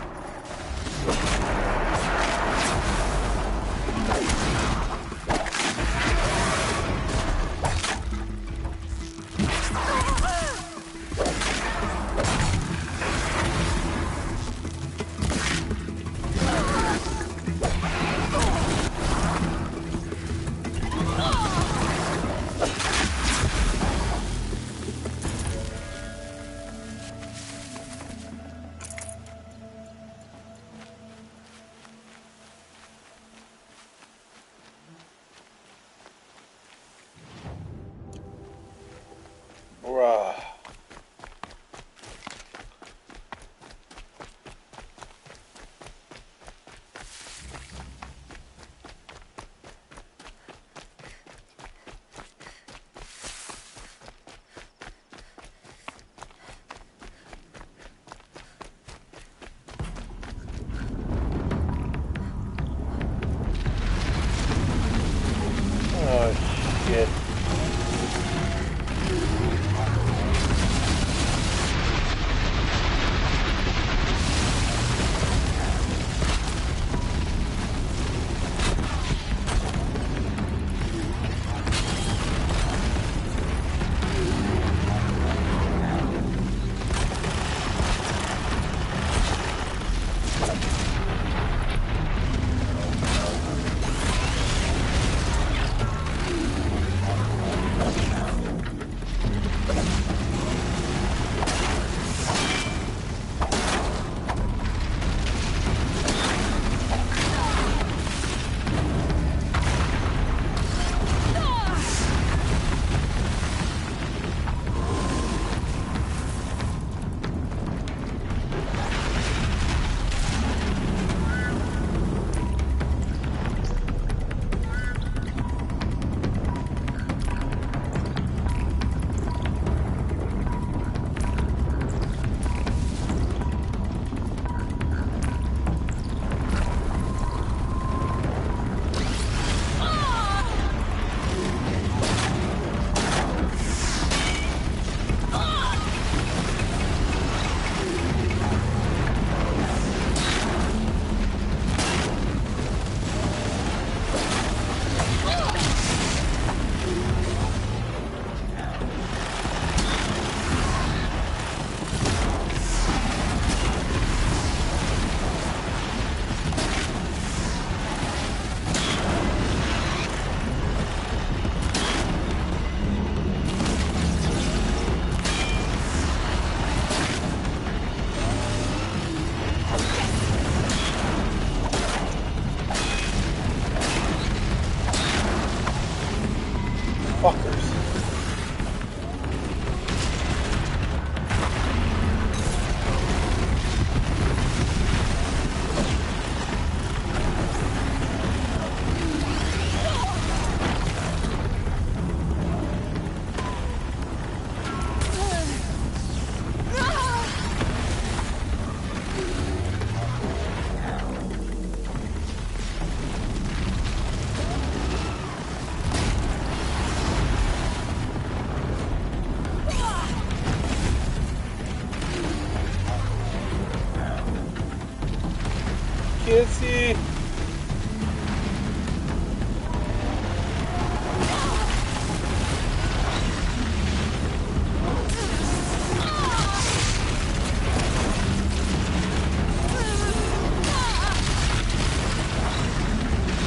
can't see.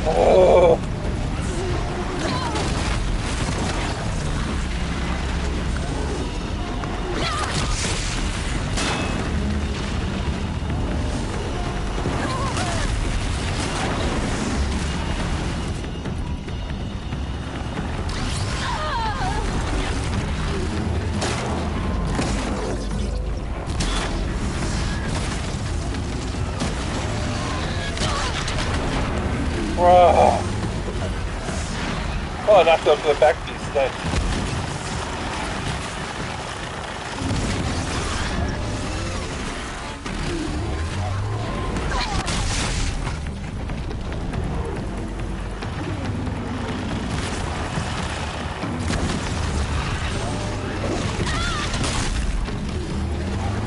Oh. Oh, I knocked over the back piece. Nice.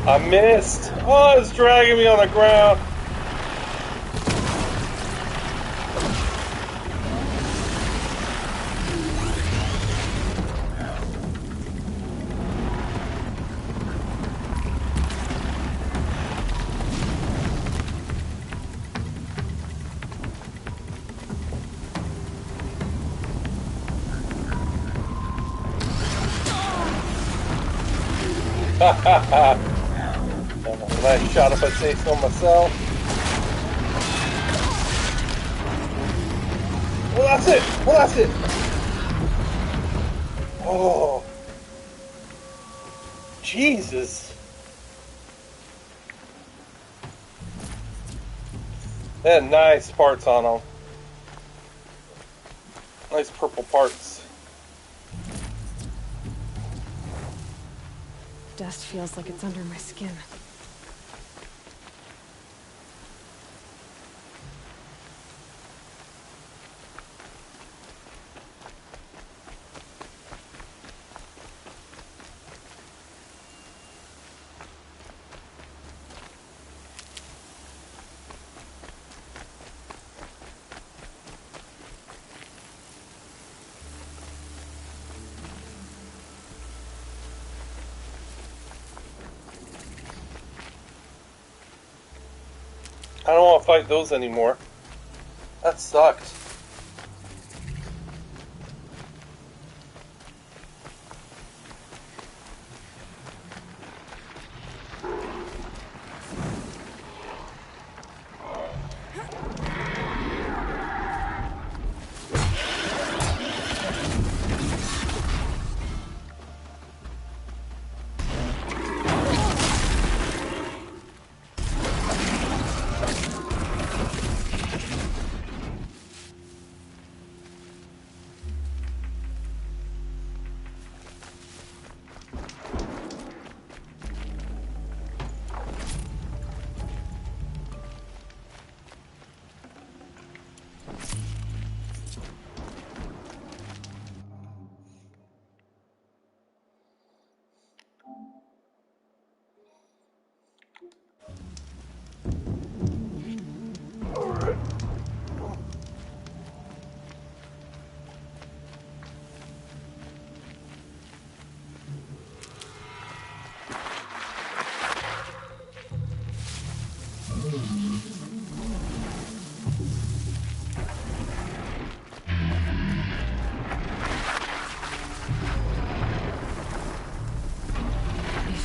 I missed. Oh, it's dragging me on the ground. Ha ha ha. Nice shot if I say so myself. Well, that's it. Well, that's it. Oh. Jesus. They had nice parts on them. Nice purple parts. Dust feels like it's under my skin. I don't want to fight those anymore. That sucked.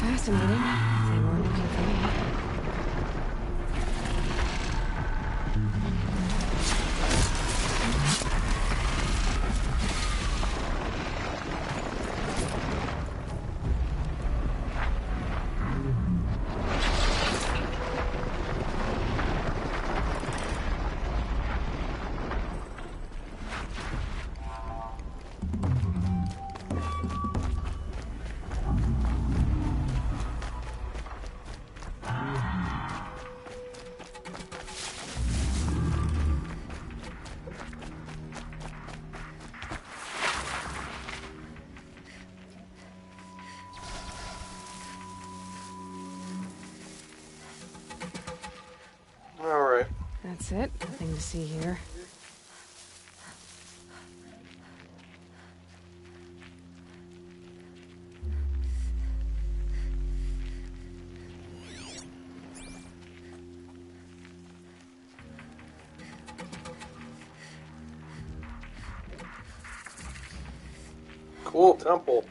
Fascinating. They weren't looking for me. That's it. Nothing to see here. Cool temple.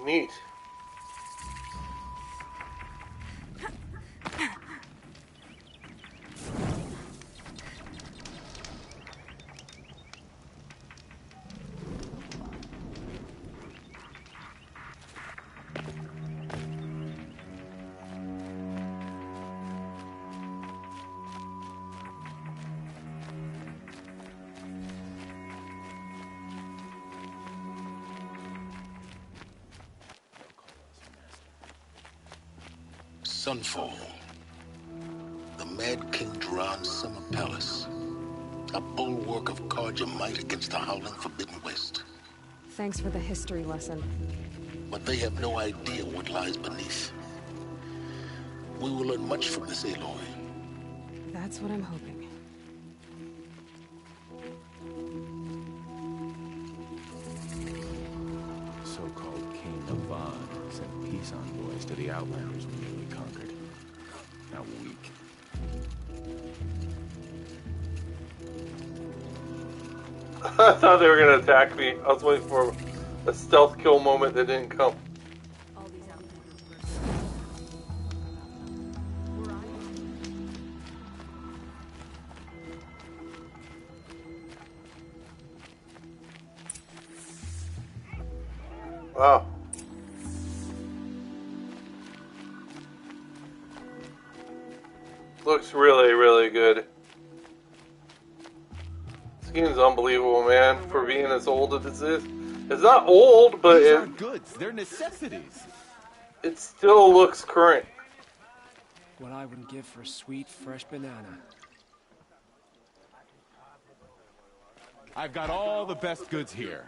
Neat. Sunfall. The Mad King Duran's summer palace. A bulwark of Carja might against the howling Forbidden West. Thanks for the history lesson. But they have no idea what lies beneath. We will learn much from this Aloy. That's what I'm hoping. So-called King of Vaughn sent peace envoys to the Outlanders we newly conquered. How weak. I thought they were gonna attack me. I was waiting for a stealth kill moment that didn't come. Wow. Looks really, really good. This game's unbelievable, man, for being as old as it is. It's not old, but These aren't goods, they're necessities. it still looks current. What I wouldn't give for a sweet, fresh banana. I've got all the best goods here.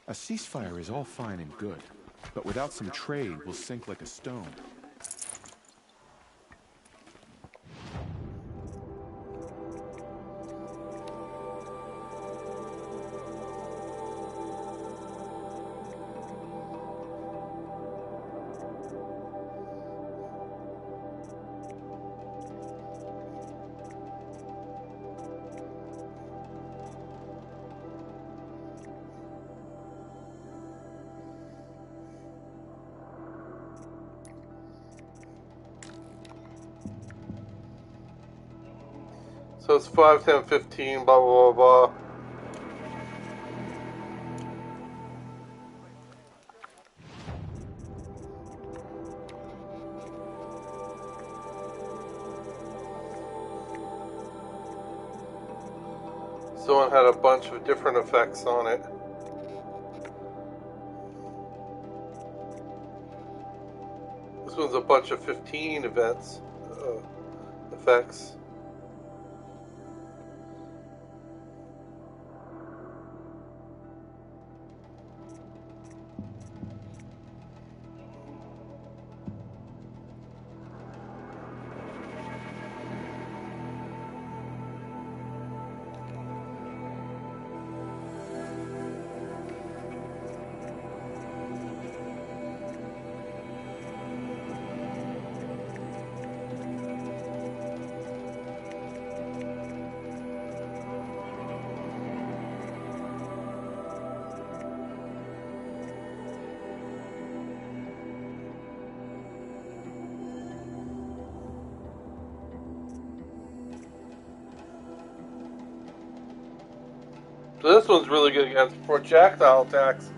A ceasefire is all fine and good, but without some trade, we'll sink like a stone. So it's 5, 10, 15, blah, blah, blah, blah. Someone had a bunch of different effects on it. This one's a bunch of 15 events, effects. So this one's really good against projectile attacks.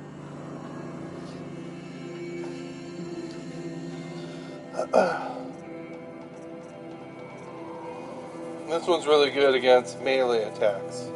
This one's really good against melee attacks.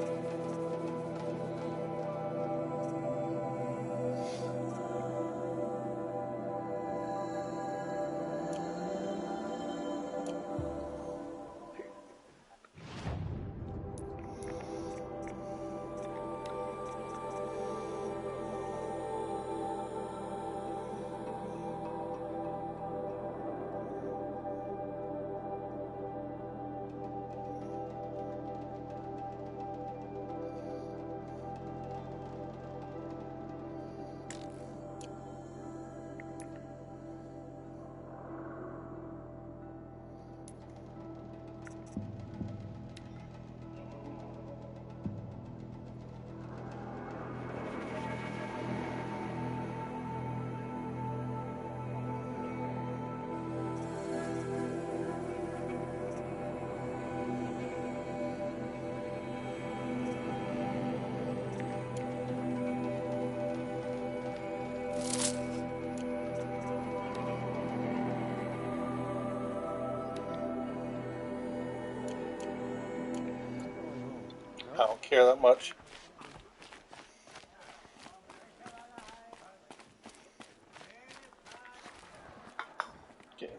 I don't care that much. Okay.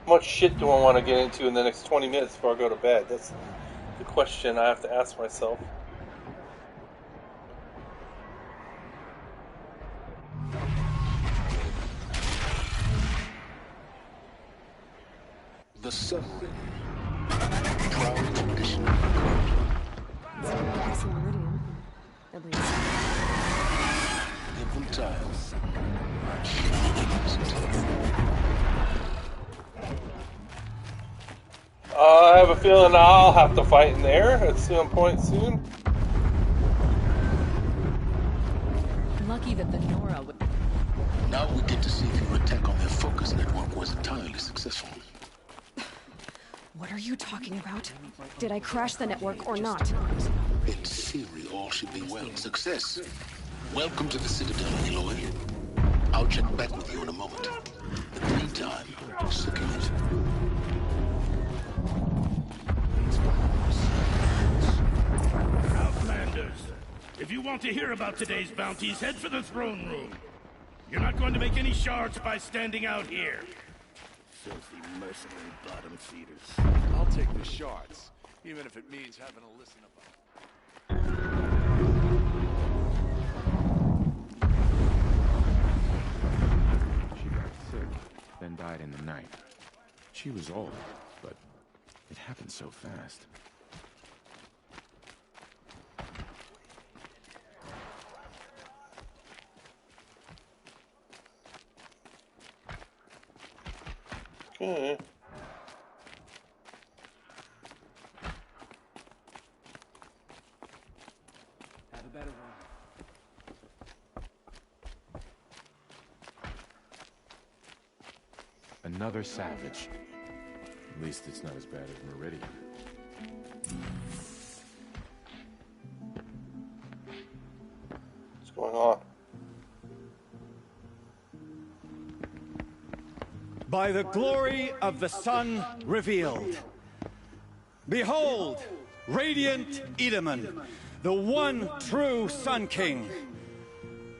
How much shit do I want to get into in the next 20 minutes before I go to bed? That's the question I have to ask myself. The submarine. Proud tradition. It's a meridian. At least. Infantile. I have a feeling I'll have to fight in there at some point soon. Lucky that the Nora would... Now we get to see if your attack on their focus network was entirely successful. What are you talking about? Did I crash the network or not? In theory, all should be well. Success. Welcome to the Citadel, Aloy. I'll check back with you in a moment. In the meantime, secure. Outlanders, if you want to hear about today's bounties, head for the throne room. You're not going to make any shards by standing out here. Filthy mercenary bottom feeders. I'll take the shards, even if it means having to listen about. She got sick, then died in the night. She was old, but it happened so fast. Okay. Have a better one. Another savage. At least it's not as bad as Meridian. What's going on? By the glory of the sun revealed. Behold, radiant Edaman, the one true Sun King,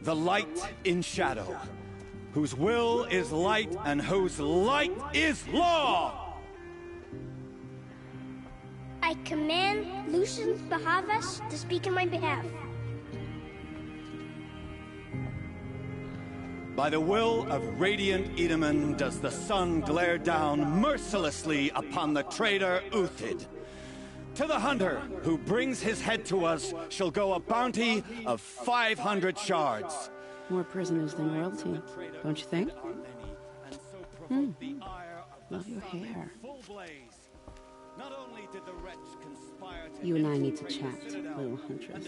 the light in shadow, whose will is light and whose light is law! I command Lucian Bahavas to speak in my behalf. By the will of radiant Edaman does the sun glare down mercilessly upon the traitor Uthid. To the hunter who brings his head to us shall go a bounty of 500 shards. More prisoners than royalty, don't you think? Love your hair. You and I need to chat, little huntress.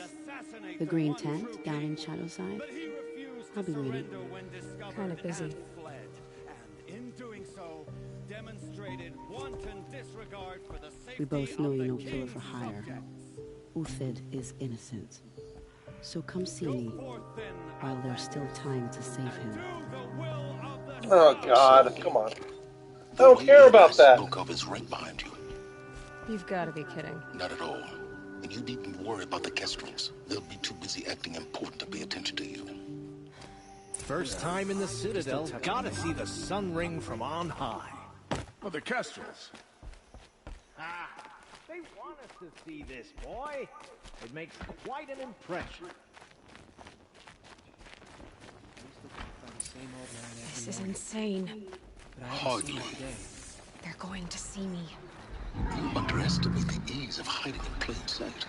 The green tent down in Shadowside? I'll be waiting. Kind of busy. We both know you're no killer for hire. Uthid is innocent. So come see me while there's still time to save him. Oh God, come on. I don't care about that. Spoke of is right behind you. You've got to be kidding. Not at all. And you needn't worry about the Kestrels. They'll be too busy acting important to pay attention to you. First time in the Citadel, gotta see the sun ring from on high. Oh, the Kestrels. Ah, they want us to see this, boy. It makes quite an impression. This is insane. Hardly. They're going to see me. You underestimate the ease of hiding in plain sight.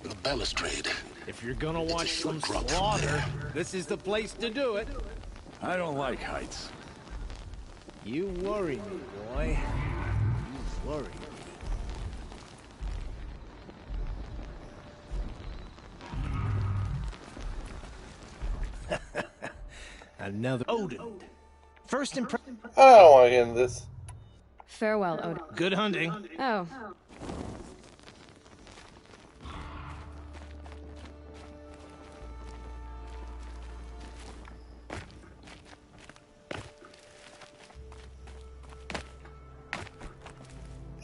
The balustrade. If you're gonna watch some slaughter, this is the place to do it. I don't like heights. You worry me, boy. You worry me. Another Odin. First impression. I don't want to get into this. Farewell, Odin. Good hunting. Oh.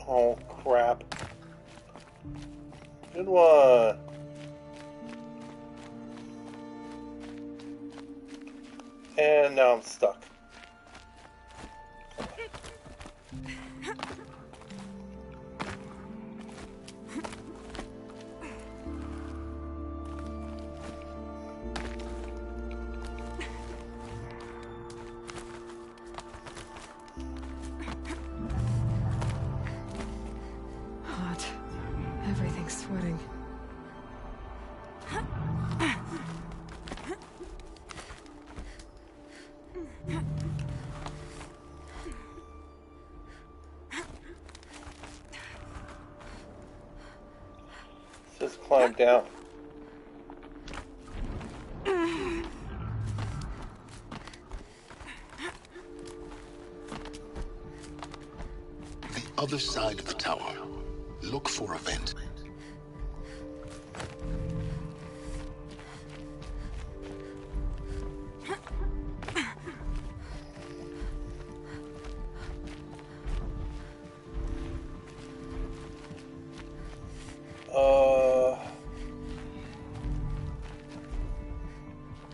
Oh, crap. Good one. And now I'm stuck. Hot. Everything's sweating. Just climb down. The other side of the tower. Look for a vent.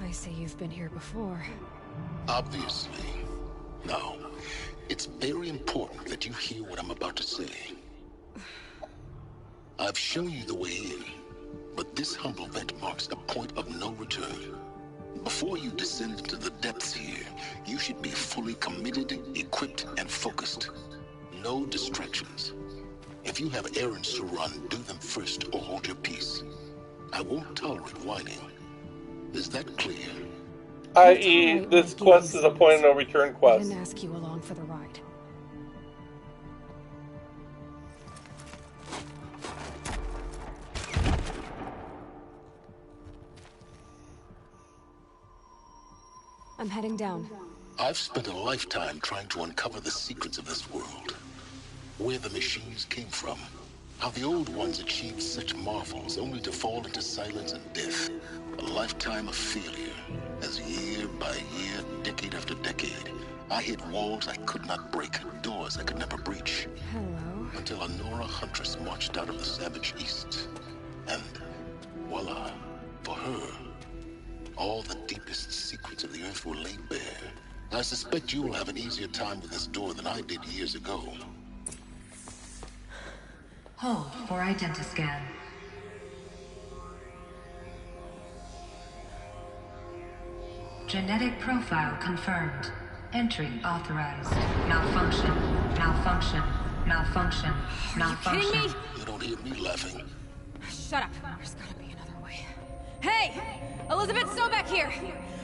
I see you've been here before. Obviously. Now, it's very important that you hear what I'm about to say. I've shown you the way in, but this humble vent marks a point of no return. Before you descend into the depths here, you should be fully committed, equipped, and focused. No distractions. If you have errands to run, do them first or hold your peace. I won't tolerate whining. Is that clear? I.e., this quest is a point of no return I quest. didn't ask you along for the ride. I'm heading down. I've spent a lifetime trying to uncover the secrets of this world. Where the machines came from. How the old ones achieved such marvels only to fall into silence and death. A lifetime of failure. As year by year, decade after decade, I hit walls I could not break, doors I could never breach. Hello. Until a Nora huntress marched out of the savage east. And voila, for her, all the deepest secrets of the earth were laid bare. I suspect you will have an easier time with this door than I did years ago. Hold for identiscan. Genetic profile confirmed. Entry authorized. Malfunction. Malfunction. Malfunction. Malfunction. Kidding me? You don't hear me laughing. Shut up. There's gotta be another way. Hey! Elizabeth Sobek here!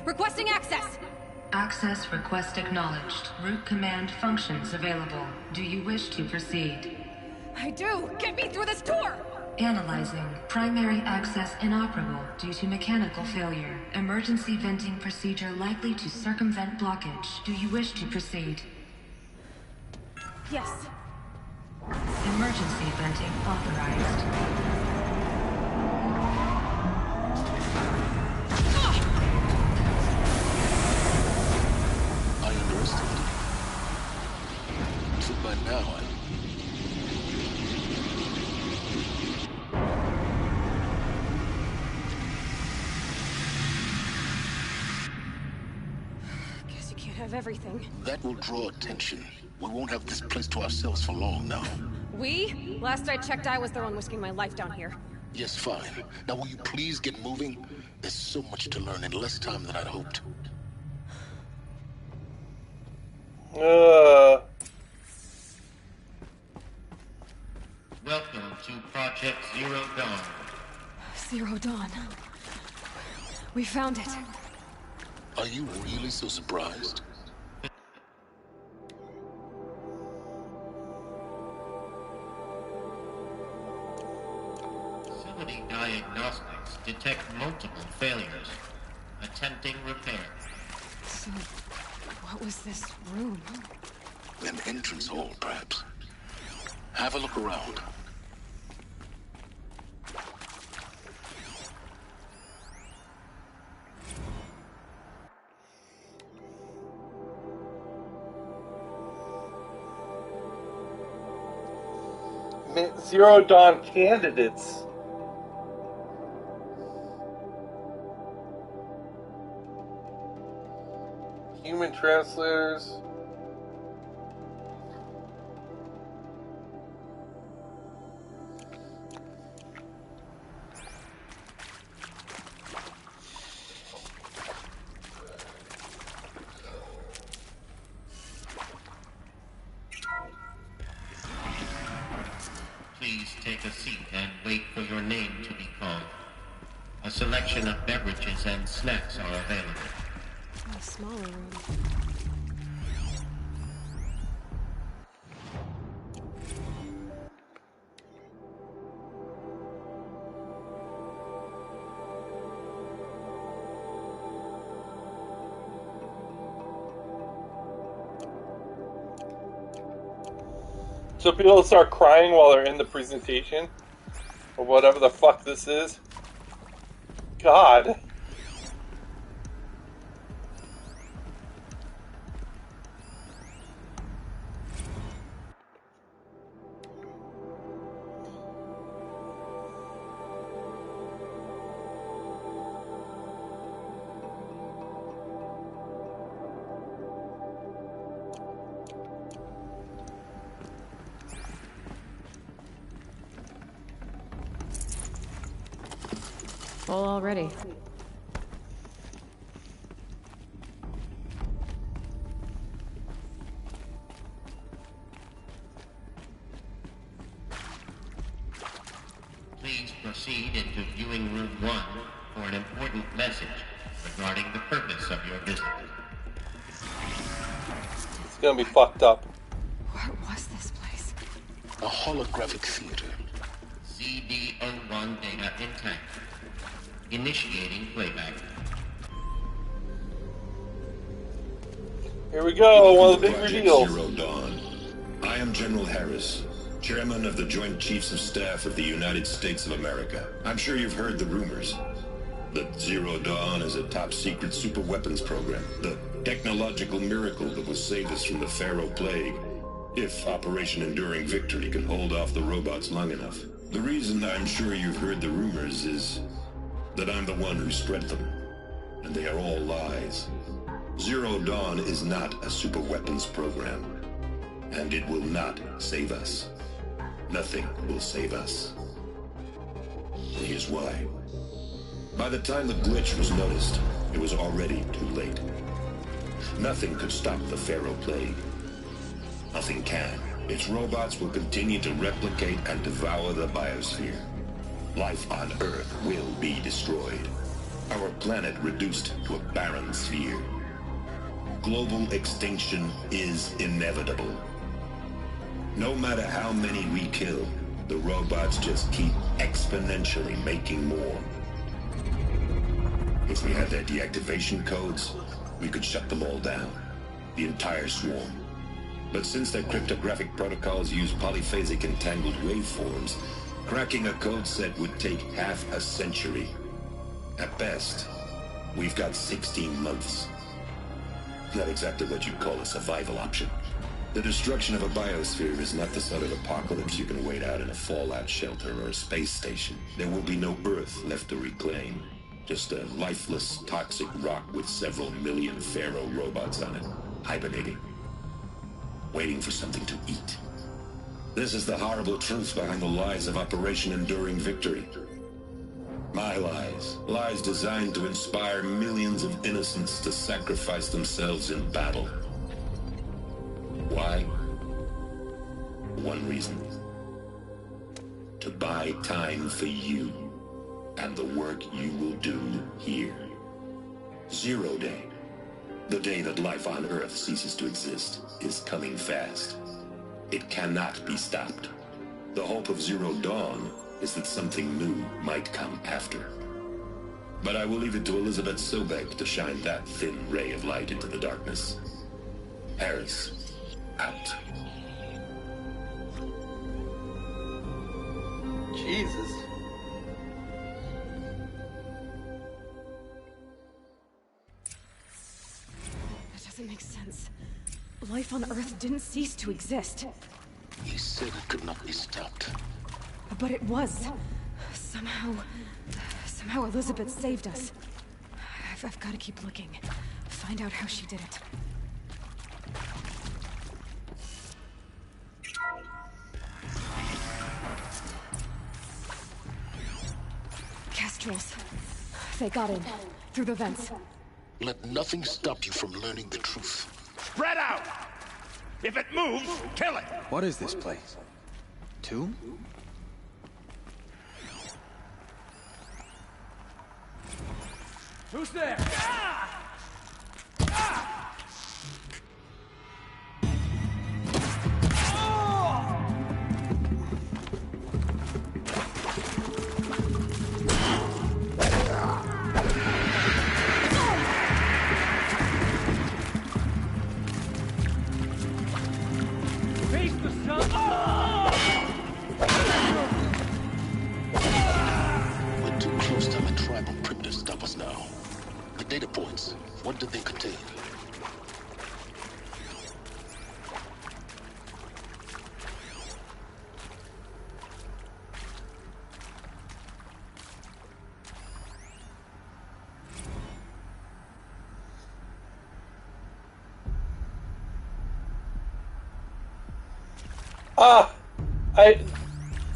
Requesting access! Access request acknowledged. Root command functions available. Do you wish to proceed? I do! Get me through this door! Analyzing. Primary access inoperable due to mechanical failure. Emergency venting procedure likely to circumvent blockage. Do you wish to proceed? Yes. Emergency venting authorized. I underestimated you. So by now, Guess you can't have everything. that will draw attention. We won't have this place to ourselves for long now. We? Last I checked, I was the one risking my life down here. Yes, fine. Now will you please get moving? There's so much to learn in less time than I'd hoped. Welcome to Project Zero Dawn. Zero Dawn. We found it. Are you really so surprised? Facility diagnostics detect multiple failures. Attempting repair. So, what was this room? An entrance hall, perhaps. Have a look around. Zero Dawn candidates. Human translators. Please take a seat and wait for your name to be called. A selection of beverages and snacks are available. A smaller room. So people start crying while they're in the presentation? Or whatever the fuck this is? God. Full already. Please proceed into viewing room 1 for an important message regarding the purpose of your visit. It's gonna be fucked up. What was this place? A holographic theater. CD01 data intact. Initiating playback. Here we go, one of the big Project reveals. Zero Dawn. I am General Harris, Chairman of the Joint Chiefs of Staff of the United States of America. I'm sure you've heard the rumors that Zero Dawn is a top-secret super-weapons program, the technological miracle that will save us from the Pharaoh Plague, if Operation Enduring Victory can hold off the robots long enough. The reason I'm sure you've heard the rumors is that I'm the one who spread them, and they are all lies. Zero Dawn is not a super-weapons program, and it will not save us. Nothing will save us. And here's why. By the time the glitch was noticed, it was already too late. Nothing could stop the Pharaoh Plague. Nothing can. Its robots will continue to replicate and devour the biosphere. Life on Earth will be destroyed. Our planet reduced to a barren sphere. Global extinction is inevitable. No matter how many we kill, the robots just keep exponentially making more. If we had their deactivation codes, we could shut them all down. The entire swarm. But since their cryptographic protocols use polyphasic entangled waveforms, cracking a code set would take half a century. At best, we've got 16 months. Not exactly what you'd call a survival option. The destruction of a biosphere is not the sort of apocalypse you can wait out in a fallout shelter or a space station. There will be no Earth left to reclaim. Just a lifeless, toxic rock with several million Pharaoh robots on it, hibernating, waiting for something to eat. This is the horrible truth behind the lies of Operation Enduring Victory. My lies. Lies designed to inspire millions of innocents to sacrifice themselves in battle. Why? One reason. To buy time for you and the work you will do here. Zero Day, the day that life on Earth ceases to exist, is coming fast. It cannot be stopped. The hope of Zero Dawn is that something new might come after. But I will leave it to Elizabeth Sobek to shine that thin ray of light into the darkness. Harris, out. Jesus. That doesn't make sense. Life on Earth didn't cease to exist. He said it could not be stopped. But it was. Somehow Elizabeth saved us. I've got to keep looking. Find out how she did it. Kestrels. They got in. Through the vents. Let nothing stop you from learning the truth. Spread out! If it moves, kill it! What is this place? Tomb? Who's there? Face the sun! We're too close to the tribal crypt to stop us now. The data points, what did they contain?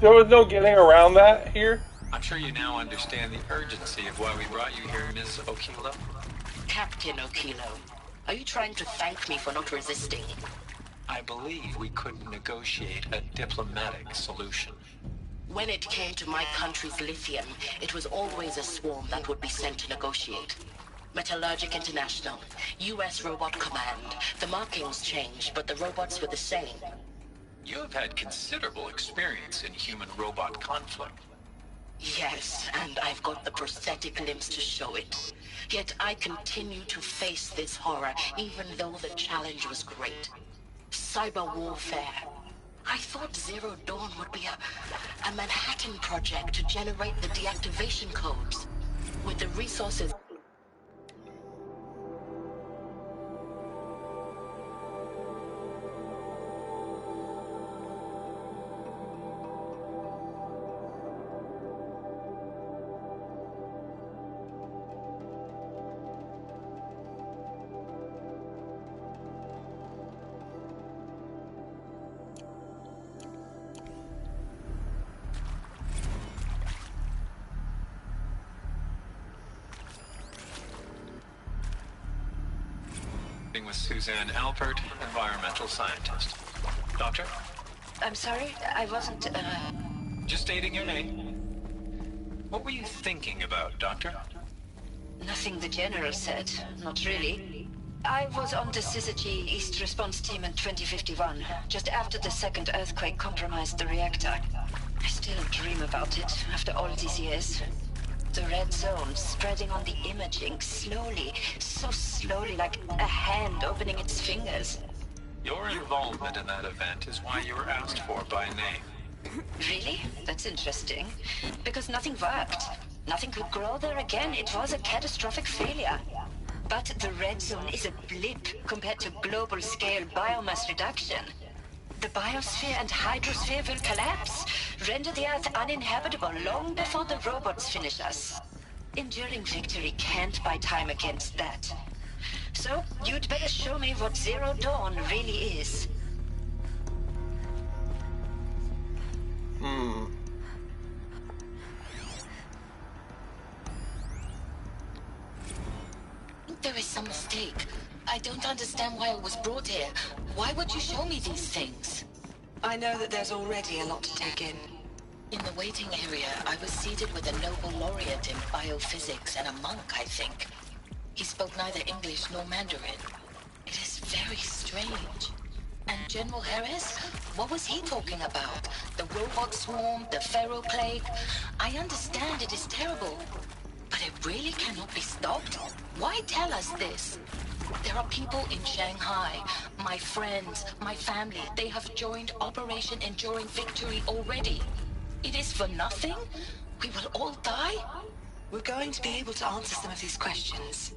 There was no getting around that here. I'm sure you now understand the urgency of why we brought you here, Ms. Okilo. Captain Okilo, are you trying to thank me for not resisting? I believe we couldn't negotiate a diplomatic solution. When it came to my country's lithium, it was always a swarm that would be sent to negotiate. Metallurgic International, US Robot Command. The markings changed, but the robots were the same. You have had considerable experience in human-robot conflict. Yes, and I've got the prosthetic limbs to show it. Yet I continue to face this horror, even though the challenge was great. Cyber warfare. I thought Zero Dawn would be a Manhattan project to generate the deactivation codes. With the resources... With Suzanne Alpert, environmental scientist. Doctor? I'm sorry, I wasn't, Just stating your name. What were you thinking about, Doctor? Nothing the General said, not really. I was on the Syzygy East Response Team in 2051, just after the second earthquake compromised the reactor. I still dream about it, after all these years. The red zone spreading on the imaging, slowly, so slowly, like a hand opening its fingers. Your involvement in that event is why you were asked for by name. Really? That's interesting. Because nothing worked. Nothing could grow there again. It was a catastrophic failure. But the red zone is a blip compared to global-scale biomass reduction. The biosphere and hydrosphere will collapse, render the Earth uninhabitable long before the robots finish us. Enduring victory can't buy time against that. So, you'd better show me what Zero Dawn really is. There is some mistake. I don't understand why I was brought here. Why would you show me these things? I know that there's already a lot to take in. In the waiting area, I was seated with a Nobel laureate in biophysics and a monk, I think. He spoke neither English nor Mandarin. It is very strange. And General Harris? What was he talking about? The robot swarm, the Pharaoh plague? I understand it is terrible. But it really cannot be stopped? Why tell us this? There are people in Shanghai, my friends, my family. They have joined Operation Enduring Victory already. It is for nothing? We will all die? We're going to be able to answer some of these questions.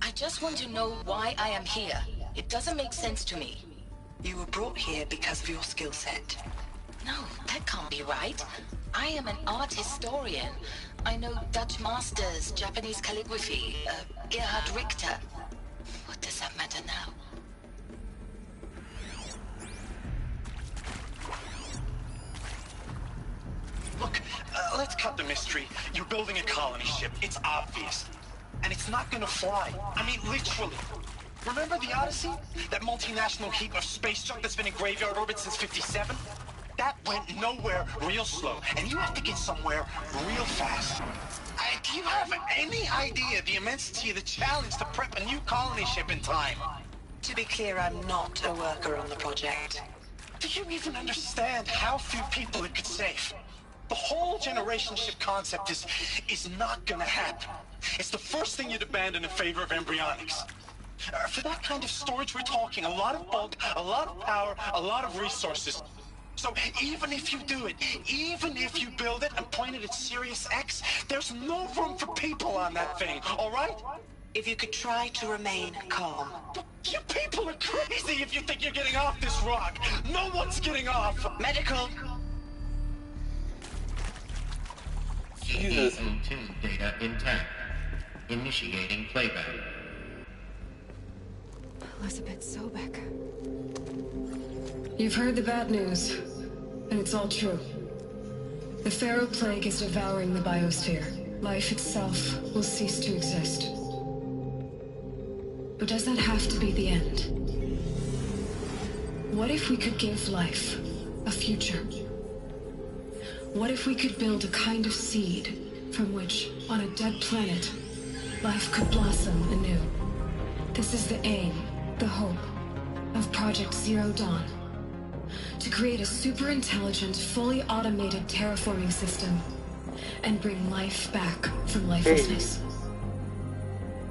I just want to know why I am here. It doesn't make sense to me. You were brought here because of your skill set. No, that can't be right. I am an art historian. I know Dutch masters, Japanese calligraphy, Gerhard Richter. What does that matter now? Look, let's cut the mystery. You're building a colony ship. It's obvious. And it's not gonna fly. I mean, literally. Remember the Odyssey? That multinational heap of space junk that's been in graveyard orbit since '57? That went nowhere real slow. And you have to get somewhere real fast. Do you have any idea the immensity of the challenge to prep a new colony ship in time? To be clear, I'm not a worker on the project. Do you even understand how few people it could save? The whole generation ship concept is not gonna happen. It's the first thing you'd abandon in favor of embryonics. For that kind of storage, we're talking a lot of bulk, a lot of power, a lot of resources. So even if you do it, even if you build it and point it at Sirius X, there's no room for people on that thing, all right? If you could try to remain calm. You people are crazy if you think you're getting off this rock. No one's getting off. Medical. Jesus. CO2 data intact. Initiating playback. Elizabeth Sobek. You've heard the bad news, and it's all true. The Pharaoh Plague is devouring the biosphere. Life itself will cease to exist. But does that have to be the end? What if we could give life a future? What if we could build a kind of seed from which, on a dead planet, life could blossom anew? This is the aim, the hope, of Project Zero Dawn. To create a super-intelligent, fully automated terraforming system and bring life back from lifelessness.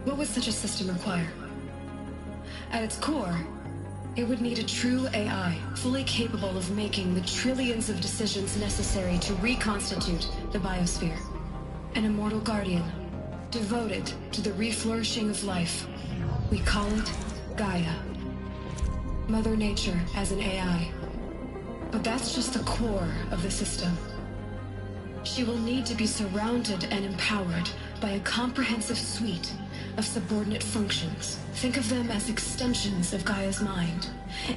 What would such a system require? At its core, it would need a true AI, fully capable of making the trillions of decisions necessary to reconstitute the biosphere. An immortal guardian, devoted to the reflourishing of life. We call it Gaia. Mother Nature as an AI. But that's just the core of the system. She will need to be surrounded and empowered by a comprehensive suite of subordinate functions. Think of them as extensions of Gaia's mind,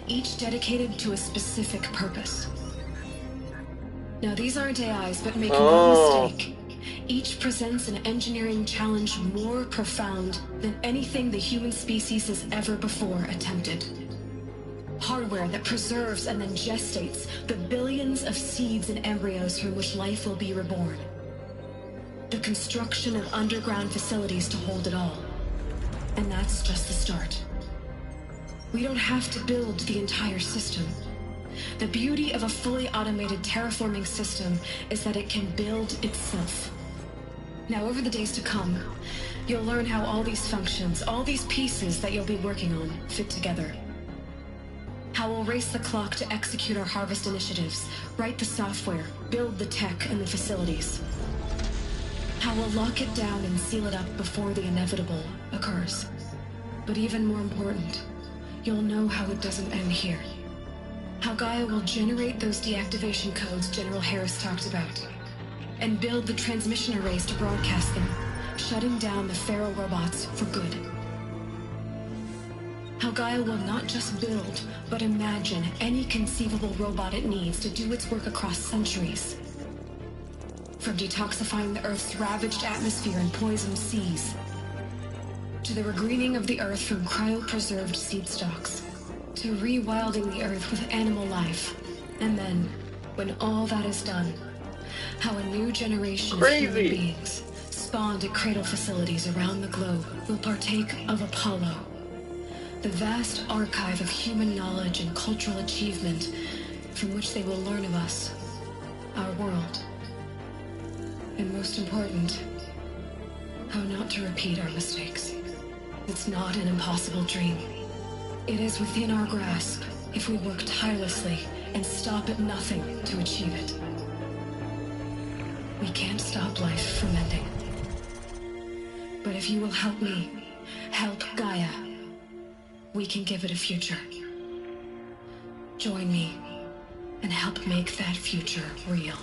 each dedicated to a specific purpose. Now these aren't AIs, but make no mistake. Each presents an engineering challenge more profound than anything the human species has ever before attempted. Hardware that preserves and then gestates the billions of seeds and embryos from which life will be reborn. The construction of underground facilities to hold it all. And that's just the start. We don't have to build the entire system. The beauty of a fully automated terraforming system is that it can build itself. Now, over the days to come, you'll learn how all these functions, all these pieces that you'll be working on, fit together. How we'll race the clock to execute our harvest initiatives, write the software, build the tech and the facilities. How we'll lock it down and seal it up before the inevitable occurs. But even more important, you'll know how it doesn't end here. How Gaia will generate those deactivation codes General Harris talked about, and build the transmission arrays to broadcast them, shutting down the Pharaoh robots for good. How Gaia will not just build, but imagine any conceivable robot it needs to do its work across centuries. From detoxifying the Earth's ravaged atmosphere and poisoned seas, to the regreening of the Earth from cryopreserved seed stalks, to rewilding the Earth with animal life. And then, when all that is done, how a new generation of human beings, spawned at cradle facilities around the globe, will partake of Apollo, the vast archive of human knowledge and cultural achievement from which they will learn of us, our world. And most important, how not to repeat our mistakes. It's not an impossible dream. It is within our grasp if we work tirelessly and stop at nothing to achieve it. We can't stop life from ending. But if you will help me, help Gaia, we can give it a future. Join me and help make that future real.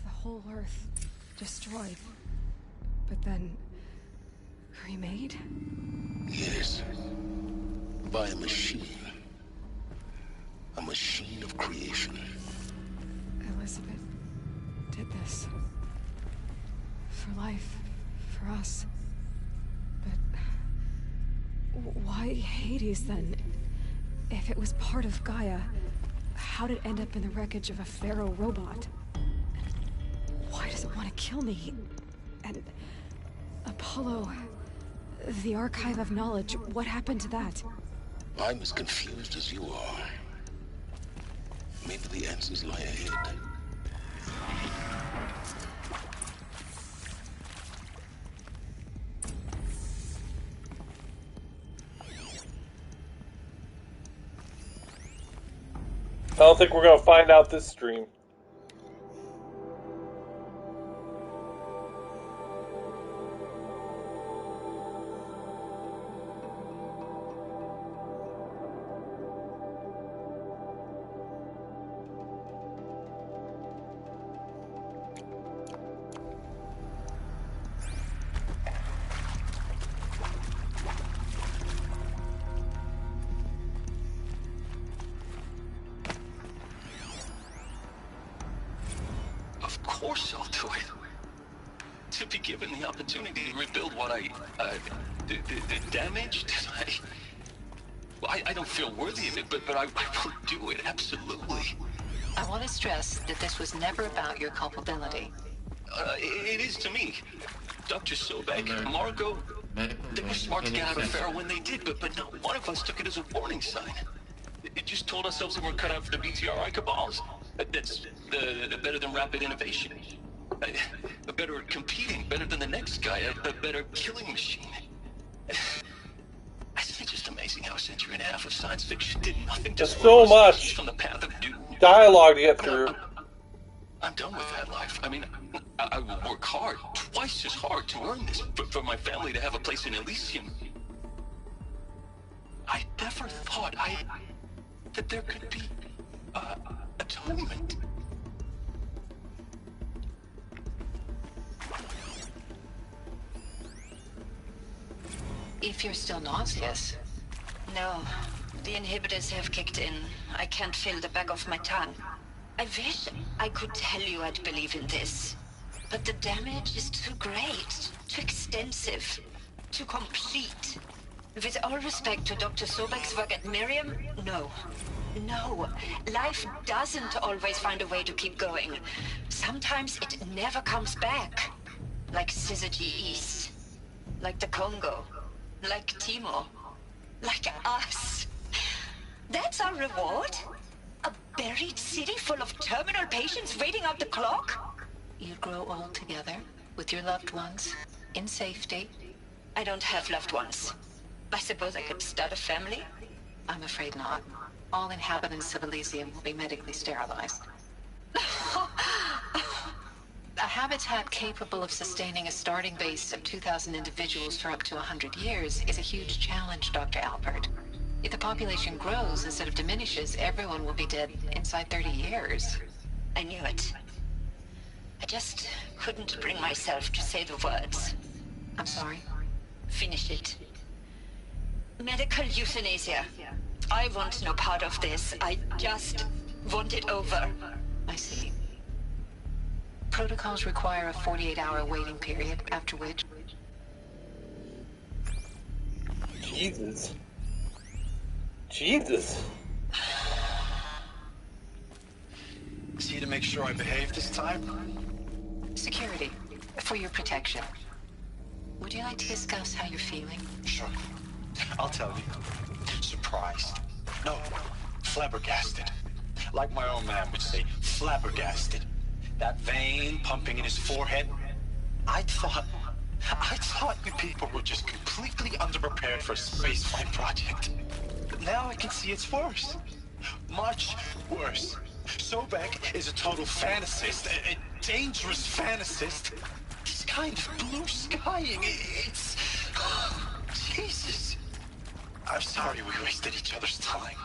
The whole Earth destroyed, but then remade? Yes. By a machine. A machine of creation. Elizabeth did this. For life. For us. But why Hades then? If it was part of Gaia, how did it end up in the wreckage of a pharaoh robot? Why does it want to kill me? And Apollo, the Archive of Knowledge, what happened to that? I'm as confused as you are. Maybe the answers lie ahead. I don't think we're going to find out this stream. Of course I'll do it. To be given the opportunity to rebuild what the damage that I don't feel worthy of it, but I will do it, absolutely. I want to stress that this was never about your culpability. It is to me. Dr. Sobek, Margot, they were smart to get out of Pharaoh when they did, but not one of us took it as a warning sign. It just told ourselves that we're cut out for the BTRI cabals. That's better than rapid innovation. Better at competing, better than the next guy, a better killing machine. It's just amazing how a century and a half of science fiction did nothing to There's so much from the path of doom. Dialogue to get through. I'm done with that life. I mean, I will work hard, twice as hard to earn this, for my family to have a place in Elysium. I never thought that there could be atonement. If you're still nauseous. No, the inhibitors have kicked in. I can't feel the back of my tongue. I wish I could tell you I'd believe in this. But the damage is too great, too extensive, too complete. With all respect to Dr. Sobek's work at Miriam, no. No, life doesn't always find a way to keep going. Sometimes it never comes back. Like Syzygy East. Like the Congo. Like Timo. Like us. That's our reward? A buried city full of terminal patients waiting out the clock? You grow old together, with your loved ones, in safety. I don't have loved ones. I suppose I could start a family? I'm afraid not. All inhabitants of Elysium will be medically sterilized. A habitat capable of sustaining a starting base of 2,000 individuals for up to 100 years is a huge challenge, Dr. Alpert. If the population grows instead of diminishes, everyone will be dead inside 30 years. I knew it. I just couldn't bring myself to say the words. I'm sorry? Finish it. Medical euthanasia. I want no part of this. I just want it over. I see. Protocols require a 48-hour waiting period, after which... Jesus. Jesus. See to make sure I behave this time? Security, for your protection. Would you like to discuss how you're feeling? Sure. I'll tell you. Surprised. No, flabbergasted. Like my own man would say, flabbergasted. That vein pumping in his forehead. I thought you people were just completely underprepared for a spaceflight project. But now I can see it's worse. Much worse. Sobek is a total fantasist, a dangerous fantasist. This kind of blue skying. It's... Jesus. I'm sorry we wasted each other's time.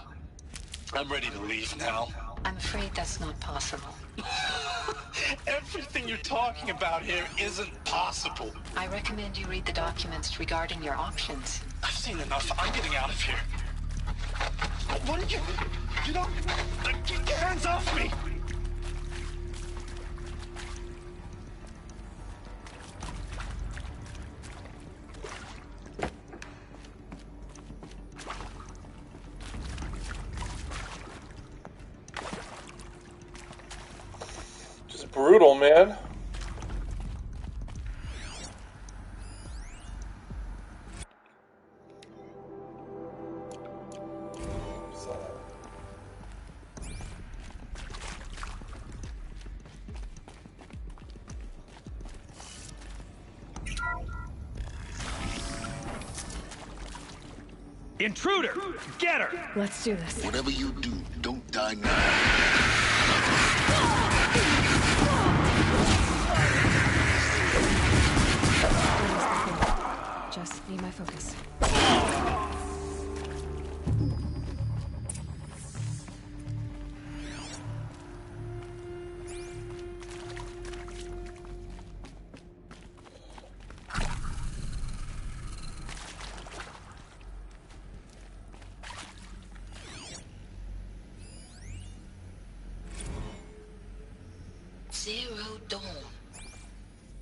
I'm ready to leave now. I'm afraid that's not possible. Everything you're talking about here isn't possible. I recommend you read the documents regarding your options. I've seen enough. I'm getting out of here. What did you... You don't... Get your hands off me! Just brutal, man. Intruder! Get her! Let's do this. Whatever you do, don't die now. Just need my focus. Zero Dawn.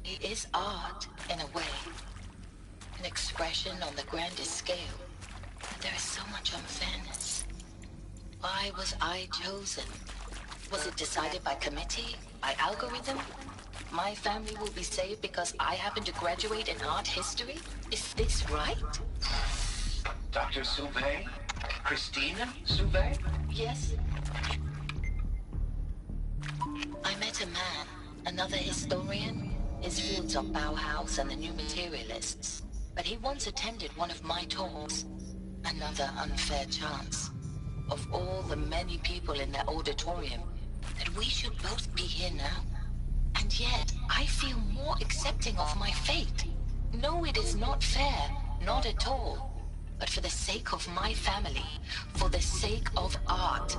It is art, in a way. An expression on the grandest scale. But there is so much unfairness. Why was I chosen? Was it decided by committee? By algorithm? My family will be saved because I happen to graduate in art history? Is this right? Dr. Sauvé? Christina Sauvé? Yes. I met a man, another historian. His fields are Bauhaus and the New Materialists. But he once attended one of my talks. Another unfair chance. Of all the many people in that auditorium, that we should both be here now. And yet, I feel more accepting of my fate. No, it is not fair. Not at all. But for the sake of my family, for the sake of art.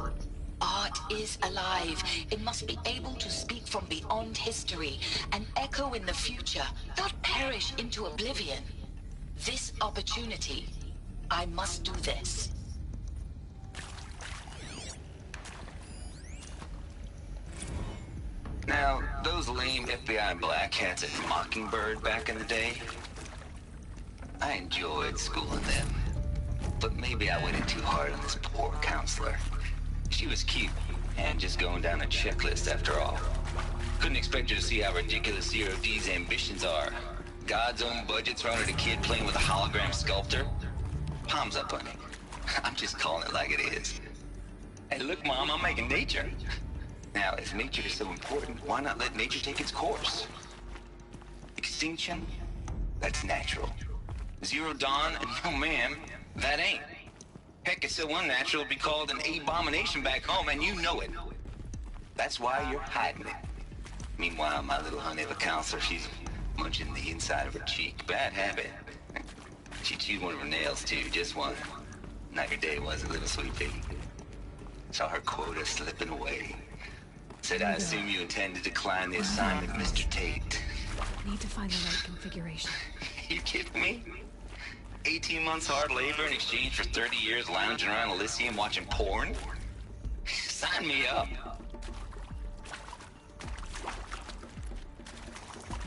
Art is alive. It must be able to speak from beyond history and echo in the future, not perish into oblivion. This opportunity, I must do this. Now, those lame FBI black hats at Mockingbird back in the day, I enjoyed schooling them. But maybe I went in too hard on this poor counselor. She was cute, and just going down a checklist after all. Couldn't expect her to see how ridiculous Zero D's ambitions are. God's own budget thrown at a kid playing with a hologram sculptor? Palms up, honey. I'm just calling it like it is. Hey, look, Mom, I'm making nature. Now, if nature is so important, why not let nature take its course? Extinction? That's natural. Zero Dawn? No, ma'am, that ain't. Heck, it's so unnatural to be called an abomination back home, and you know it. That's why you're hiding it. Meanwhile, my little honey of a counselor, she's munching the inside of her cheek. Bad habit. She chewed one of her nails, too, just one. Not your day, was it, little sweet pea? Saw her quota slipping away. Said, I assume you intend to decline the assignment, Mr. Tate. Need to find the right configuration. You kidding me? 18 months hard labor in exchange for 30 years lounging around Elysium watching porn? Sign me up.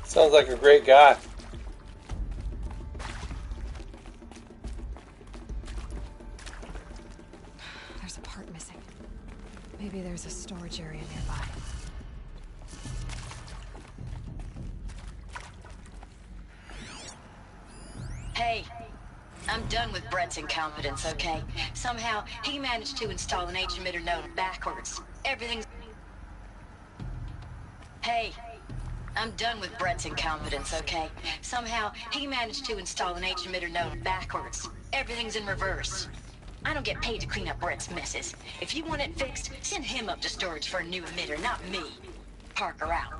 Sounds like a great guy. There's a part missing. Maybe there's a storage area nearby. Hey, I'm done with Brett's incompetence, okay? Somehow, he managed to install an H-emitter node backwards. Everything's... Hey, I'm done with Brett's incompetence, okay? Somehow, he managed to install an H-emitter node backwards. Everything's in reverse. I don't get paid to clean up Brett's messes. If you want it fixed, send him up to storage for a new emitter, not me. Parker out.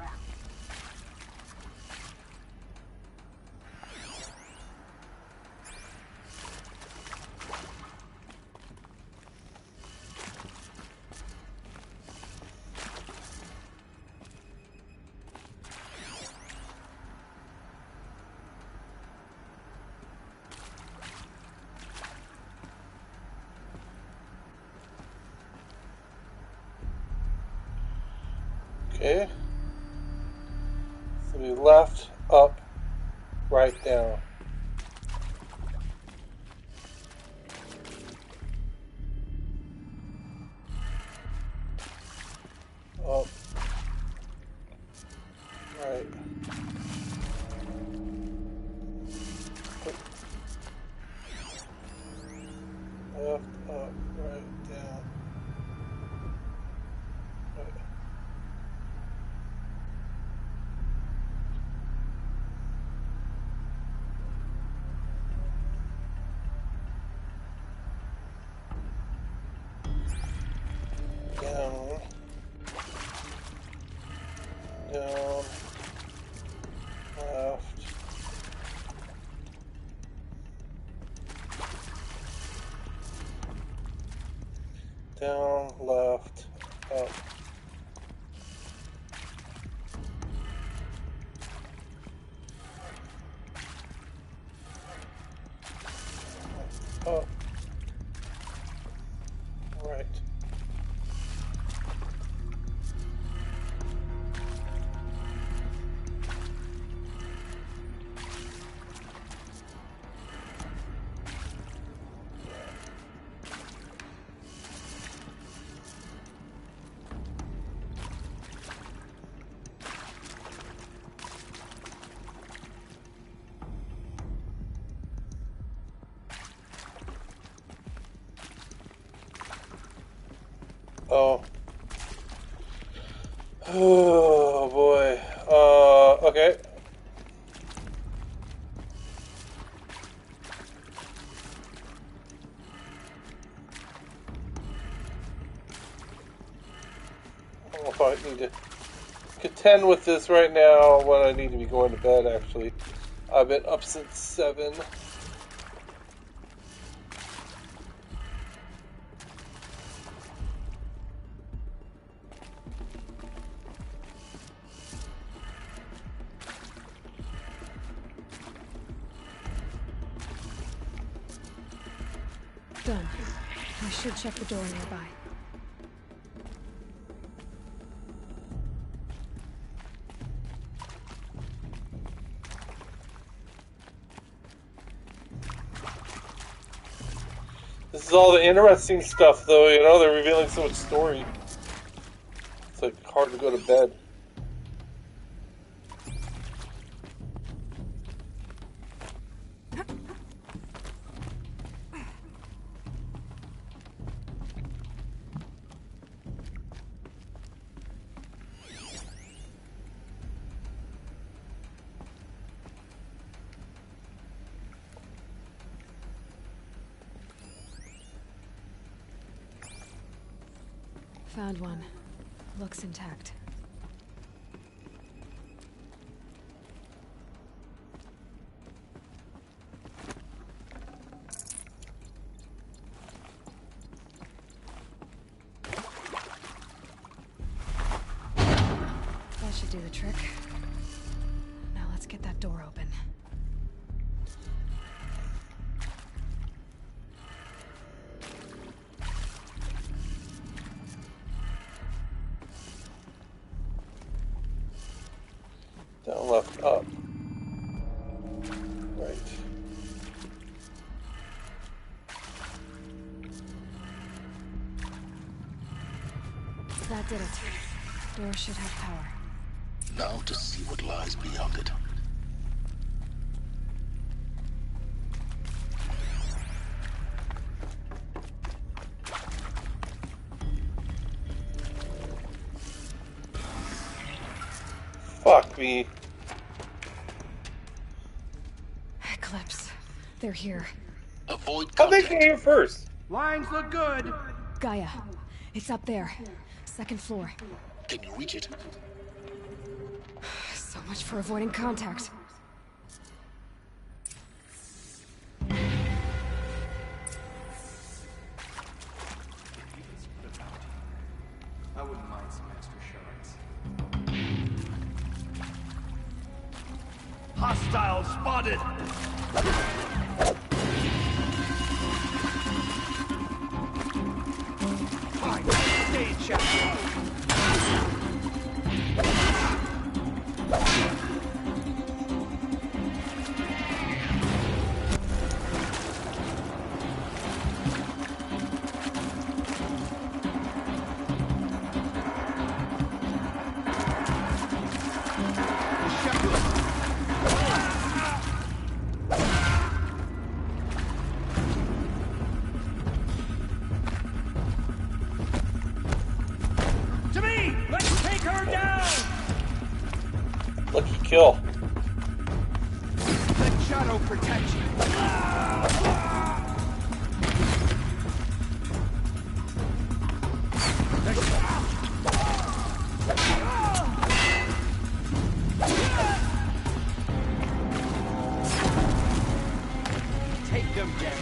Okay. So we left, up, right, down. Up, right. Left, up, right, down. Right. Down, down, left, down, left, up. Up, right. Oh. Oh boy. Okay. I don't know if I need to contend with this right now when I need to be going to bed, actually. I've been up since 7. Done. I should check the door nearby. This is all the interesting stuff, though, you know? They're revealing so much story. It's like hard to go to bed. Found one. Looks intact. That should do the trick. Now let's get that door open. Down, left, up. Right. That did it. Door should have power. Now to see what lies beyond it. Fuck me. Eclipse. They're here. Avoid contact. How'd they get here first? Lines look good. Gaia. It's up there. 2nd floor. Can you reach it? So much for avoiding contact. I wouldn't mind some extra shards. Hostile spotted. Fine. Stay, chap. protect you. Take them down.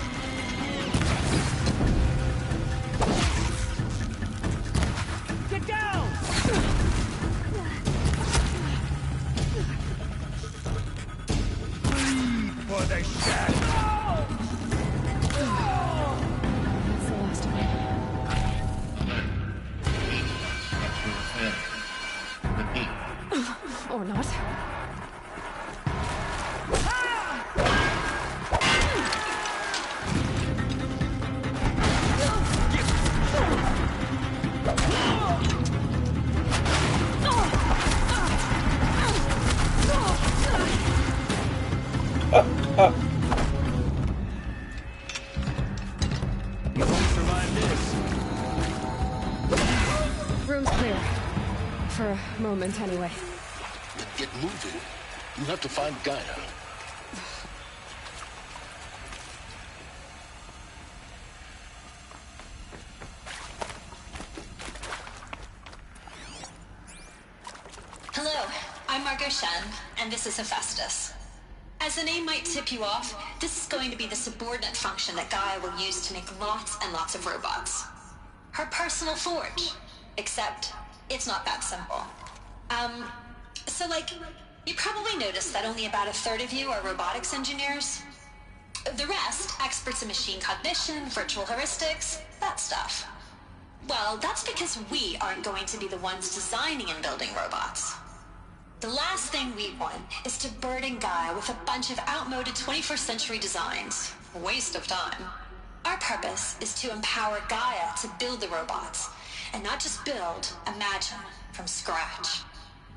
Get down! Bleed for the shadow! That's the last of it. Or not. You won't survive this. Room's clear. For a moment, anyway. Get moving. You have to find Gaia. Hello, I'm Margot Shen, and this is Hephaestus. As the name might tip you off, this is going to be the subordinate function that Gaia will use to make lots and lots of robots. Her personal forge. Except, it's not that simple. So you probably noticed that only about a third of you are robotics engineers. The rest, experts in machine cognition, virtual heuristics, that stuff. Well, that's because we aren't going to be the ones designing and building robots. The last thing we want is to burden Gaia with a bunch of outmoded 21st century designs. Waste of time. Our purpose is to empower Gaia to build the robots, and not just build, imagine, from scratch.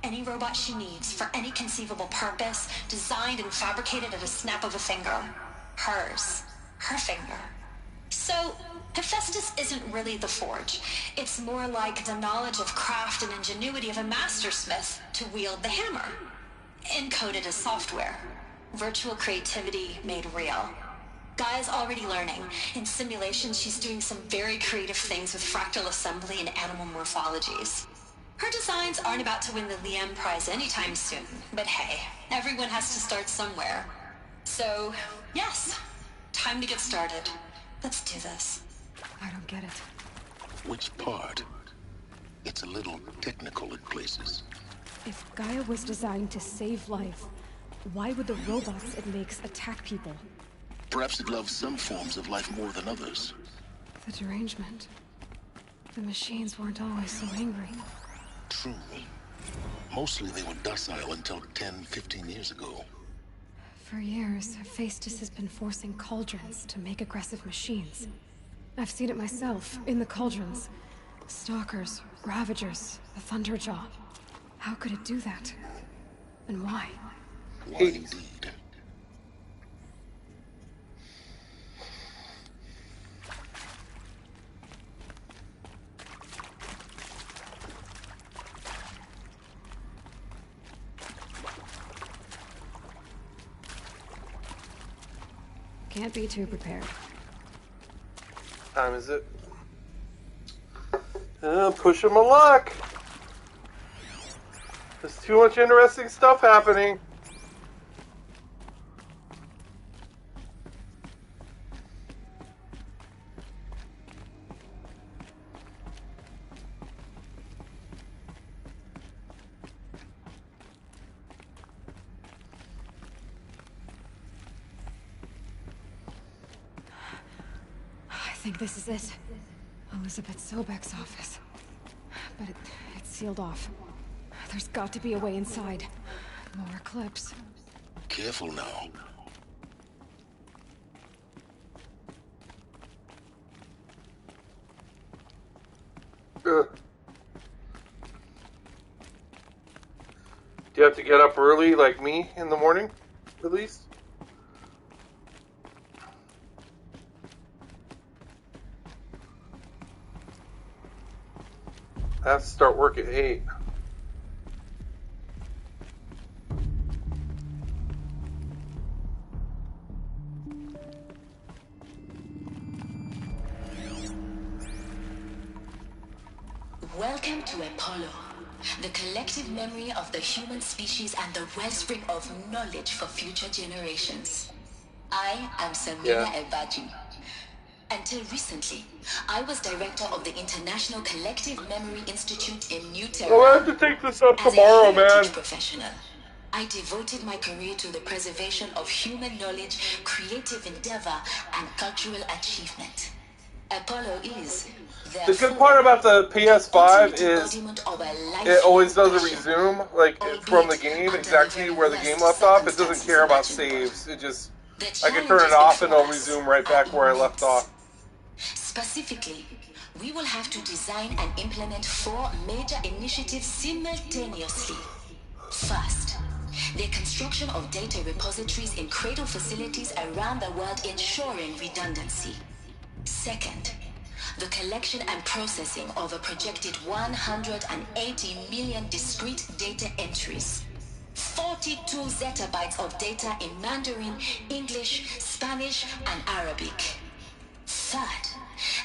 Any robot she needs for any conceivable purpose, designed and fabricated at a snap of a finger. Hers. Her finger. So, Hephaestus isn't really the forge. It's more like the knowledge of craft and ingenuity of a mastersmith to wield the hammer. Encoded as software. Virtual creativity made real. Gaia's already learning. In simulation, she's doing some very creative things with fractal assembly and animal morphologies. Her designs aren't about to win the Liam Prize anytime soon, but hey, everyone has to start somewhere. So, yes, time to get started. Let's do this. I don't get it. Which part? It's a little technical in places. If Gaia was designed to save life, why would the robots it makes attack people? Perhaps it loves some forms of life more than others. The derangement. The machines weren't always so angry. True. Mostly they were docile until 10, 15 years ago. For years, Hephaestus has been forcing cauldrons to make aggressive machines. I've seen it myself, in the cauldrons. Stalkers, Ravagers, the Thunderjaw. How could it do that? And why? Why indeed? Can't be too prepared. Time is it? Pushing my luck. There's too much interesting stuff happening. I think this is it. Elizabeth Sobek's office. But it's sealed off. There's got to be a way inside. More clips. Careful now. Do you have to get up early like me in the morning, at least? I have to start work at 8. Welcome to Apollo, the collective memory of the human species and the wellspring of knowledge for future generations. I am Samina Ebaji. Until recently, I was director of the International Collective Memory Institute in New Tehran. I'll have to take this up tomorrow, As a heritage man. professional, I devoted my career to the preservation of human knowledge, creative endeavor, and cultural achievement. Apollo is the good part about the PS5 is it always does a resume, like from the game, exactly where the game left off. It doesn't care about saves. It just, I can turn it off and it'll resume right back where I left off. Specifically, we will have to design and implement 4 major initiatives simultaneously. First, the construction of data repositories in cradle facilities around the world, ensuring redundancy. Second, the collection and processing of a projected 180 million discrete data entries. 42 zettabytes of data in Mandarin, English, Spanish, and Arabic. Third,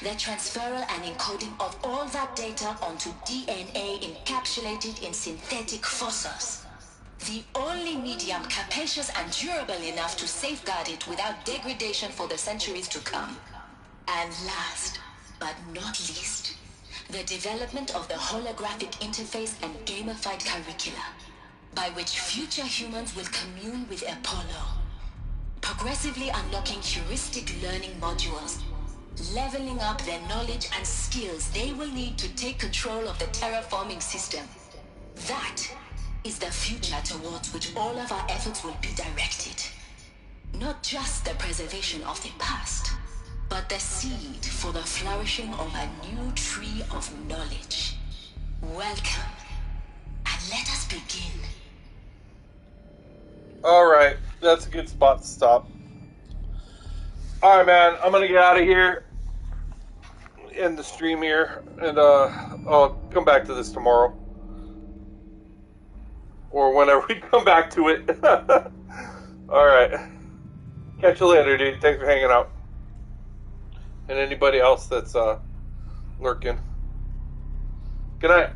the transferal and encoding of all that data onto DNA encapsulated in synthetic fossils. The only medium capacious and durable enough to safeguard it without degradation for the centuries to come. And last, but not least, the development of the holographic interface and gamified curricula, by which future humans will commune with Apollo, progressively unlocking heuristic learning modules, leveling up their knowledge and skills they will need to take control of the terraforming system. That is the future towards which all of our efforts will be directed. Not just the preservation of the past, but the seed for the flourishing of a new tree of knowledge. Welcome, and let us begin. Alright, that's a good spot to stop. Alright, man, I'm gonna get out of here. End the stream here, and I'll come back to this tomorrow. Or whenever we come back to it. Alright. Catch you later, dude. Thanks for hanging out. And anybody else that's lurking. Good night.